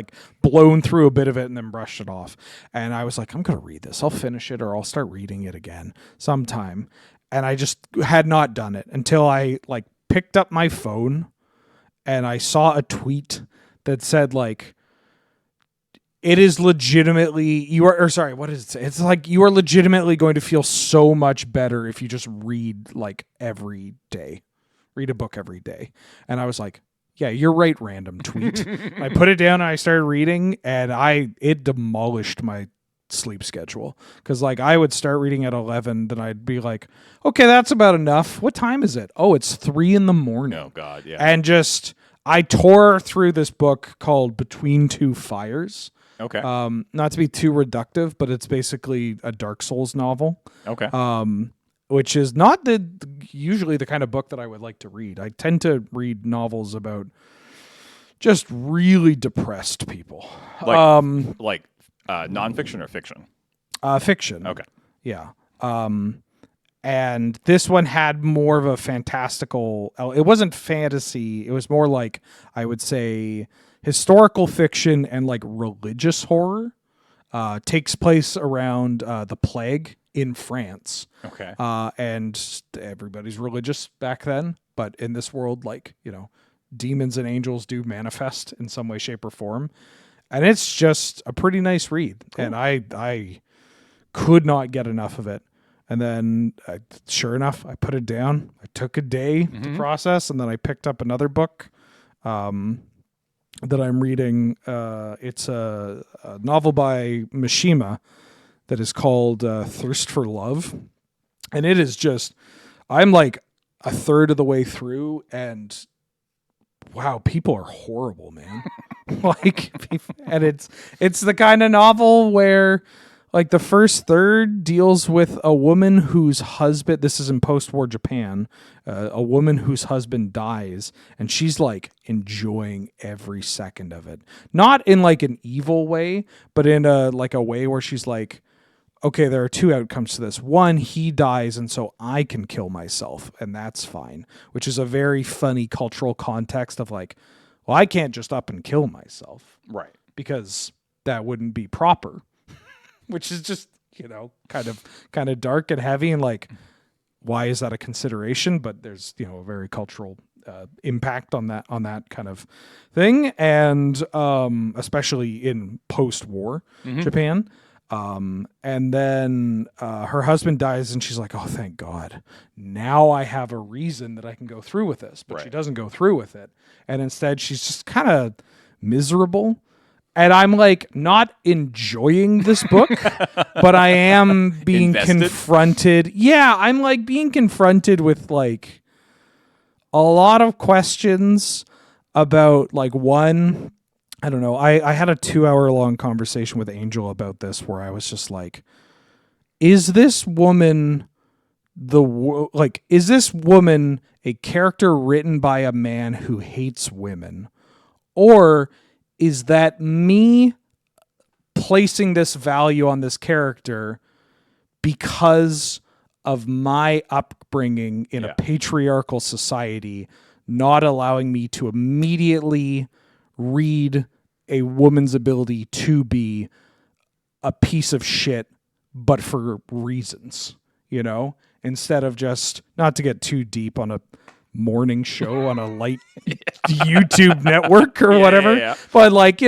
blown through a bit of it and then brushed it off. And I was like, I'm going to read this. I'll finish it or I'll start reading it again sometime. And I just had not done it until I picked up my phone and I saw a tweet that said it is legitimately, what does it say? It's you are legitimately going to feel so much better if you just read every day. Read a book every day. And I was like, yeah, you're right, random tweet. I put it down and I started reading and it demolished my sleep schedule. Because I would start reading at 11, then I'd be like, okay, that's about enough. What time is it? Oh, it's 3 a.m. Oh, God, yeah. And I tore through this book called Between Two Fires. Okay. Not to be too reductive, but it's basically a Dark Souls novel. Okay. Which is not usually the kind of book that I would like to read. I tend to read novels about just really depressed people. Like nonfiction or fiction? Fiction. Okay. Yeah. And this one had more of a fantastical. It wasn't fantasy. It was more I would say historical fiction and religious horror. Takes place around the plague in France. Okay. And everybody's religious back then, but in this world, demons and angels do manifest in some way, shape, or form. And it's just a pretty nice read. Cool. And I could not get enough of it. And then, sure enough, I put it down. I took a day to process, and then I picked up another book that I'm reading. It's a novel by Mishima that is called Thirst for Love. And it is just, I'm a third of the way through, and wow, people are horrible, man. And it's the kind of novel where the first third deals with a woman whose husband, this is in post-war Japan, a woman whose husband dies, and she's enjoying every second of it. Not in an evil way, but in a way where she's okay, there are two outcomes to this. One, he dies, and so I can kill myself, and that's fine, which is a very funny cultural context of well, I can't just up and kill myself. Right. Because that wouldn't be proper, which is just, kind of dark and heavy and why is that a consideration? But there's, a very cultural impact on that kind of thing. And especially in post-war Japan. And then her husband dies and she's like, oh, thank God. Now I have a reason that I can go through with this. But She doesn't go through with it. And instead she's just kind of miserable. And I'm not enjoying this book, but I am being confronted. Yeah, I'm being confronted with a lot of questions about one, I don't know. I had a 2-hour-long conversation with Angel about this where I was just is this woman is this woman a character written by a man who hates women? Or is that me placing this value on this character because of my upbringing in a patriarchal society, not allowing me to immediately read a woman's ability to be a piece of shit, but for reasons, instead of just, not to get too deep on a morning show on a light YouTube network or whatever, but like,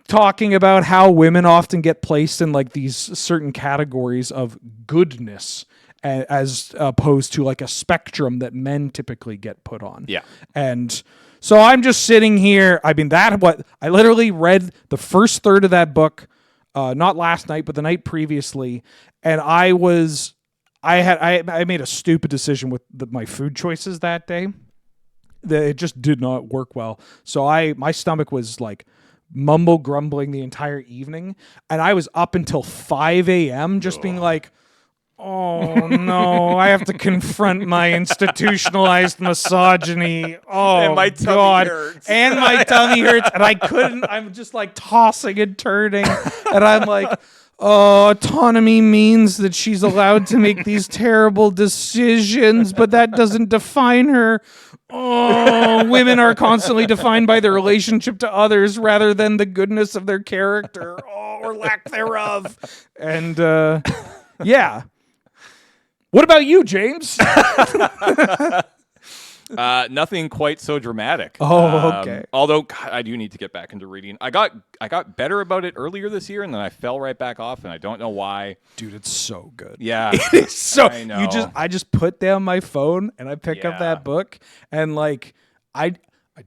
talking about how women often get placed in like these certain categories of goodness as opposed to like a spectrum that men typically get put on. Yeah. And so I'm just sitting here. I mean, I literally read the first third of that book, not last night, but the night previously. And I made a stupid decision with my food choices that day. It just did not work well. So my stomach was like mumble grumbling the entire evening. And I was up until 5 a.m. just being like, oh no, I have to confront my institutionalized misogyny. Oh, and my tummy God. hurts. And my tummy hurts. And I couldn't, I'm just like tossing and turning. And I'm like, autonomy means that she's allowed to make these terrible decisions, but that doesn't define her. Oh, women are constantly defined by their relationship to others rather than the goodness of their character, or lack thereof. And yeah. What about you, James? Nothing quite so dramatic. Oh, okay. Although God, I do need to get back into reading. I got better about it earlier this year, and then I fell right back off, and I don't know why. Dude, it's so good. Yeah, It's so. I know. I just put down my phone and I pick up that book, and like I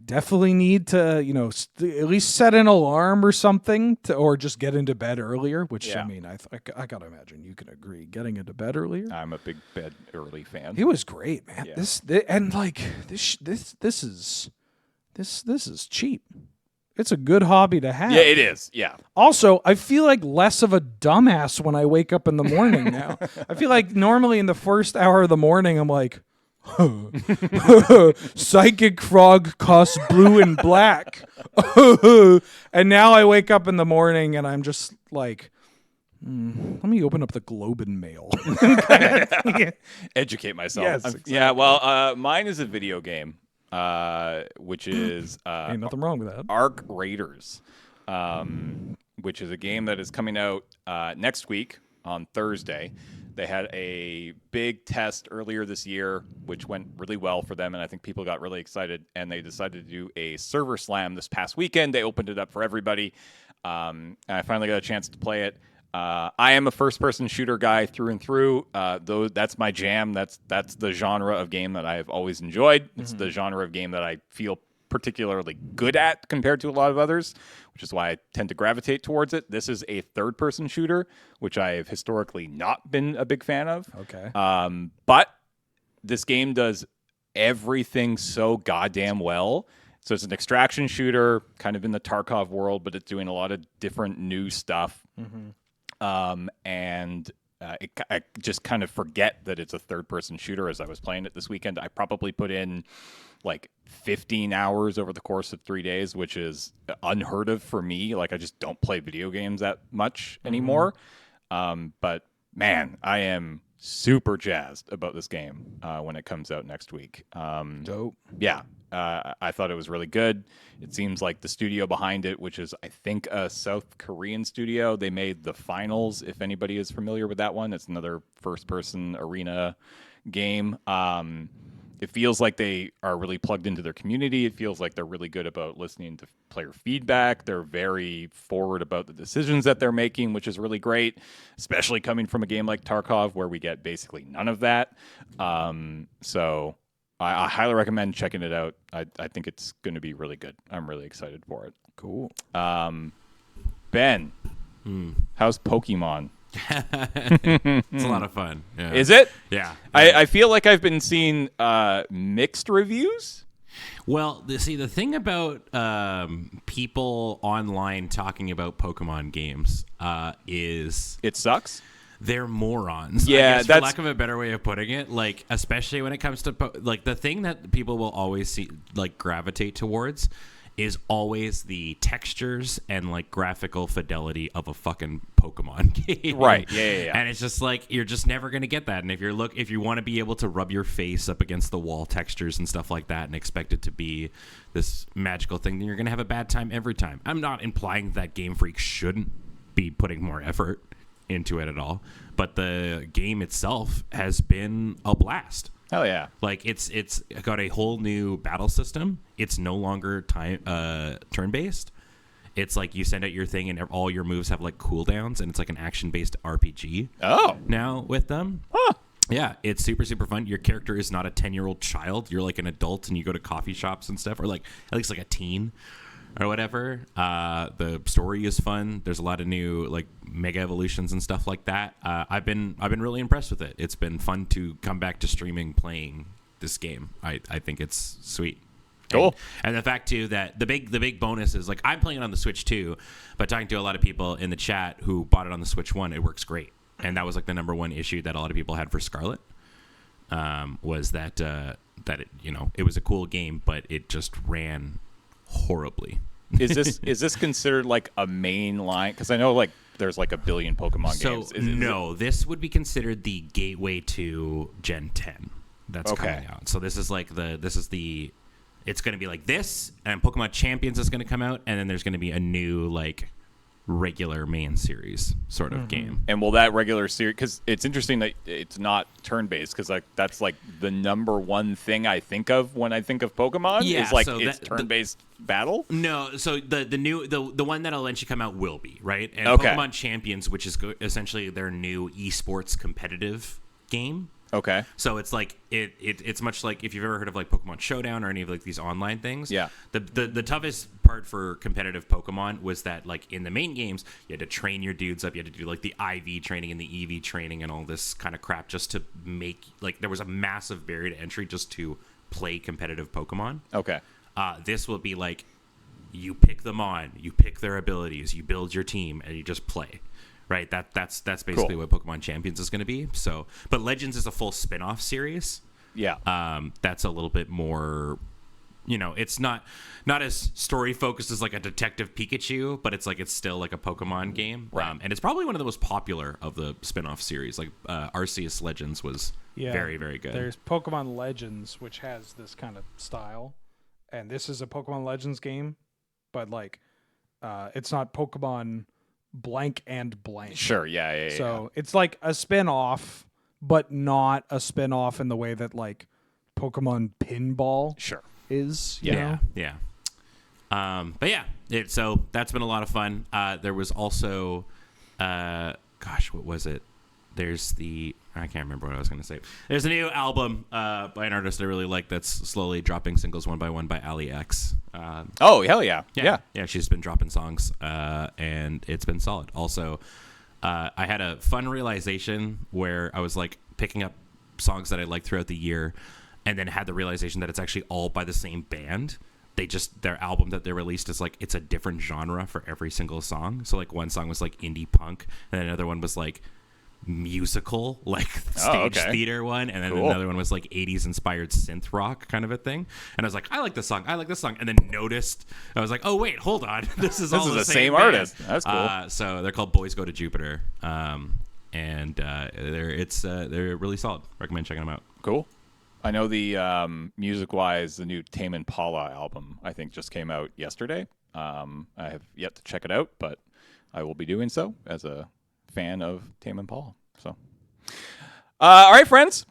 definitely need to at least set an alarm or something or just get into bed earlier. Which I mean, I gotta imagine you can agree. Getting into bed earlier. I'm a big bed early fan. It was great, man. Yeah. This is cheap. It's a good hobby to have. Yeah, it is. Yeah. Also, I feel like less of a dumbass when I wake up in the morning now. I feel like normally in the first hour of the morning, I'm like, psychic frog costs blue and black. And now I wake up in the morning and I'm just like, let me open up the Globe and Mail. Educate myself. Yes, exactly. Yeah, well, mine is a video game, which is Ain't nothing wrong with that. Arc Raiders, which is a game that is coming out next week on Thursday. They had a big test earlier this year, which went really well for them, and I think people got really excited, and they decided to do a server slam this past weekend. They opened it up for everybody, and I finally got a chance to play it. I am a first-person shooter guy through and through. Though that's my jam. That's the genre of game that I've always enjoyed. It's the genre of game that I feel particularly good at compared to a lot of others, which is why I tend to gravitate towards it. This is a third-person shooter, which I have historically not been a big fan of. Okay. But this game does everything so goddamn well. So it's an extraction shooter, kind of in the Tarkov world, but it's doing a lot of different new stuff. I just kind of forget that it's a third-person shooter as I was playing it this weekend. I probably put in like 15 hours over the course of 3 days, which is unheard of for me. Like, I just don't play video games that much anymore. But man, I am super jazzed about this game when it comes out next week. Dope. Yeah. I thought it was really good. It seems like the studio behind it, which is, I think, a South Korean studio, they made The Finals, if anybody is familiar with that one. It's another first-person arena game. It feels like they are really plugged into their community. It feels like they're really good about listening to player feedback. They're very forward about the decisions that they're making, which is really great, especially coming from a game like Tarkov, where we get basically none of that. So I highly recommend checking it out. I think it's going to be really good. I'm really excited for it. Cool. Ben, how's Pokemon? It's a lot of fun. Yeah. Is it? Yeah. I feel like I've been seeing mixed reviews. Well, the thing about people online talking about Pokemon games is It sucks. they're morons. Yeah, I guess, that's for lack of a better way of putting it. Like, especially when it comes to like the thing that people will always see, like, gravitate towards is always the textures and like graphical fidelity of a fucking Pokemon game. Right. Yeah. And it's just like you're just never gonna get that. And if you want to be able to rub your face up against the wall textures and stuff like that and expect it to be this magical thing, then you're gonna have a bad time every time. I'm not implying that Game Freak shouldn't be putting more effort into it at all, but the game itself has been a blast. Hell yeah. Like it's got a whole new battle system. It's no longer turn-based. It's like you send out your thing and all your moves have like cooldowns, and it's like an action-based RPG. Oh. Now with them. Huh. Yeah, it's super, super fun. Your character is not a 10-year-old child. You're like an adult, and you go to coffee shops and stuff, or like at least like a teen or whatever. The story is fun. There's a lot of new like mega evolutions and stuff like that. I've been really impressed with it. It's been fun to come back to streaming playing this game. I think it's sweet. Cool. And the fact too that the big bonus is like I'm playing it on the Switch too, but talking to a lot of people in the chat who bought it on the Switch 1, it works great. And that was like the number one issue that a lot of people had for Scarlet, was that it, it was a cool game, but it just ran horribly. Is this considered like a main line? Because I know like there's like a billion Pokemon games. No, this would be considered the gateway to Gen 10 that's coming out. So this is it's going to be like this, and Pokemon Champions is going to come out, and then there's going to be a new like regular main series sort of game. And will that regular series, because it's interesting that it's not turn-based, because like that's like the number one thing I think of when I think of Pokemon is like it's turn-based battle. No, so the one that'll eventually come out will be, right? And Pokemon Champions, which is essentially their new esports competitive game. Okay. So it's like it's much like if you've ever heard of like Pokemon Showdown or any of like these online things. Yeah. The toughest part for competitive Pokemon was that like in the main games you had to train your dudes up. You had to do like the IV training and the EV training and all this kind of crap just to make like there was a massive barrier to entry just to play competitive Pokemon. Okay. This will be like you pick them on, you pick their abilities, you build your team, and you just play. Right, that's basically what Pokemon Champions is going to be. So, but Legends is a full spin-off series. Yeah. That's a little bit more, it's not as story focused as like a Detective Pikachu, but it's still like a Pokemon game. Right. And it's probably one of the most popular of the spin-off series. Like Arceus Legends was very, very good. There's Pokemon Legends, which has this kind of style, and this is a Pokemon Legends game, but like it's not Pokemon blank and blank. Sure, yeah. So it's like a spin-off, but not a spin-off in the way that like Pokemon Pinball is. You know? Yeah. But yeah, so that's been a lot of fun. There was also, what was it? I can't remember what I was going to say. There's a new album by an artist I really like that's slowly dropping singles one by one by Ali X. Oh, hell yeah. Yeah, she's been dropping songs, and it's been solid. Also, I had a fun realization where I was like picking up songs that I liked throughout the year, and then had the realization that it's actually all by the same band. Their album that they released is like it's a different genre for every single song. So like one song was like indie punk, and then another one was like musical, like stage theater one, and then another one was like 80s inspired synth rock kind of a thing. And I was like, I like this song, and then noticed I was like, oh wait, hold on, this is the same artist. That's cool. So they're called Boys Go to Jupiter, and they're really solid. Recommend checking them out. Cool. I know the music wise, the new Tame Impala album I think just came out yesterday. I have yet to check it out, but I will be doing so as a fan of Tame Impala. So, all right, friends,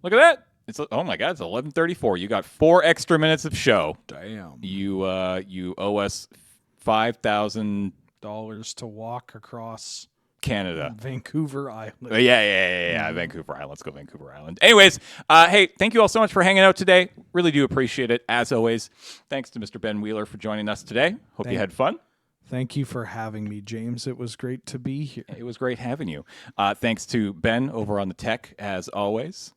look at that. Oh my God, it's 11:34. You got 4 extra minutes of show. Damn. You owe us $5,000 to walk across Canada, Vancouver Island. Yeah. Vancouver Island. Let's go Vancouver Island. Anyways, hey, thank you all so much for hanging out today. Really do appreciate it as always. Thanks to Mr. Ben Wheeler for joining us today. Hope you had fun. Thank you for having me, James. It was great to be here. It was great having you. Thanks to Ben over on the tech, as always.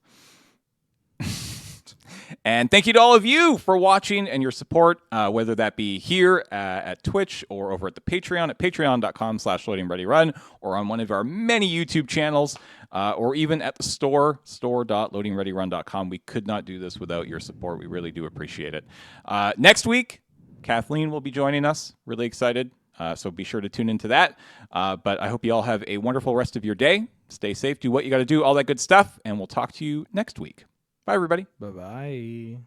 And thank you to all of you for watching and your support, whether that be here at Twitch or over at the Patreon at patreon.com/loadingreadyrun, or on one of our many YouTube channels, or even at the store.loadingreadyrun.com. We could not do this without your support. We really do appreciate it. Next week, Kathleen will be joining us. Really excited. So be sure to tune into that. But I hope you all have a wonderful rest of your day. Stay safe. Do what you got to do. All that good stuff. And we'll talk to you next week. Bye, everybody. Bye-bye.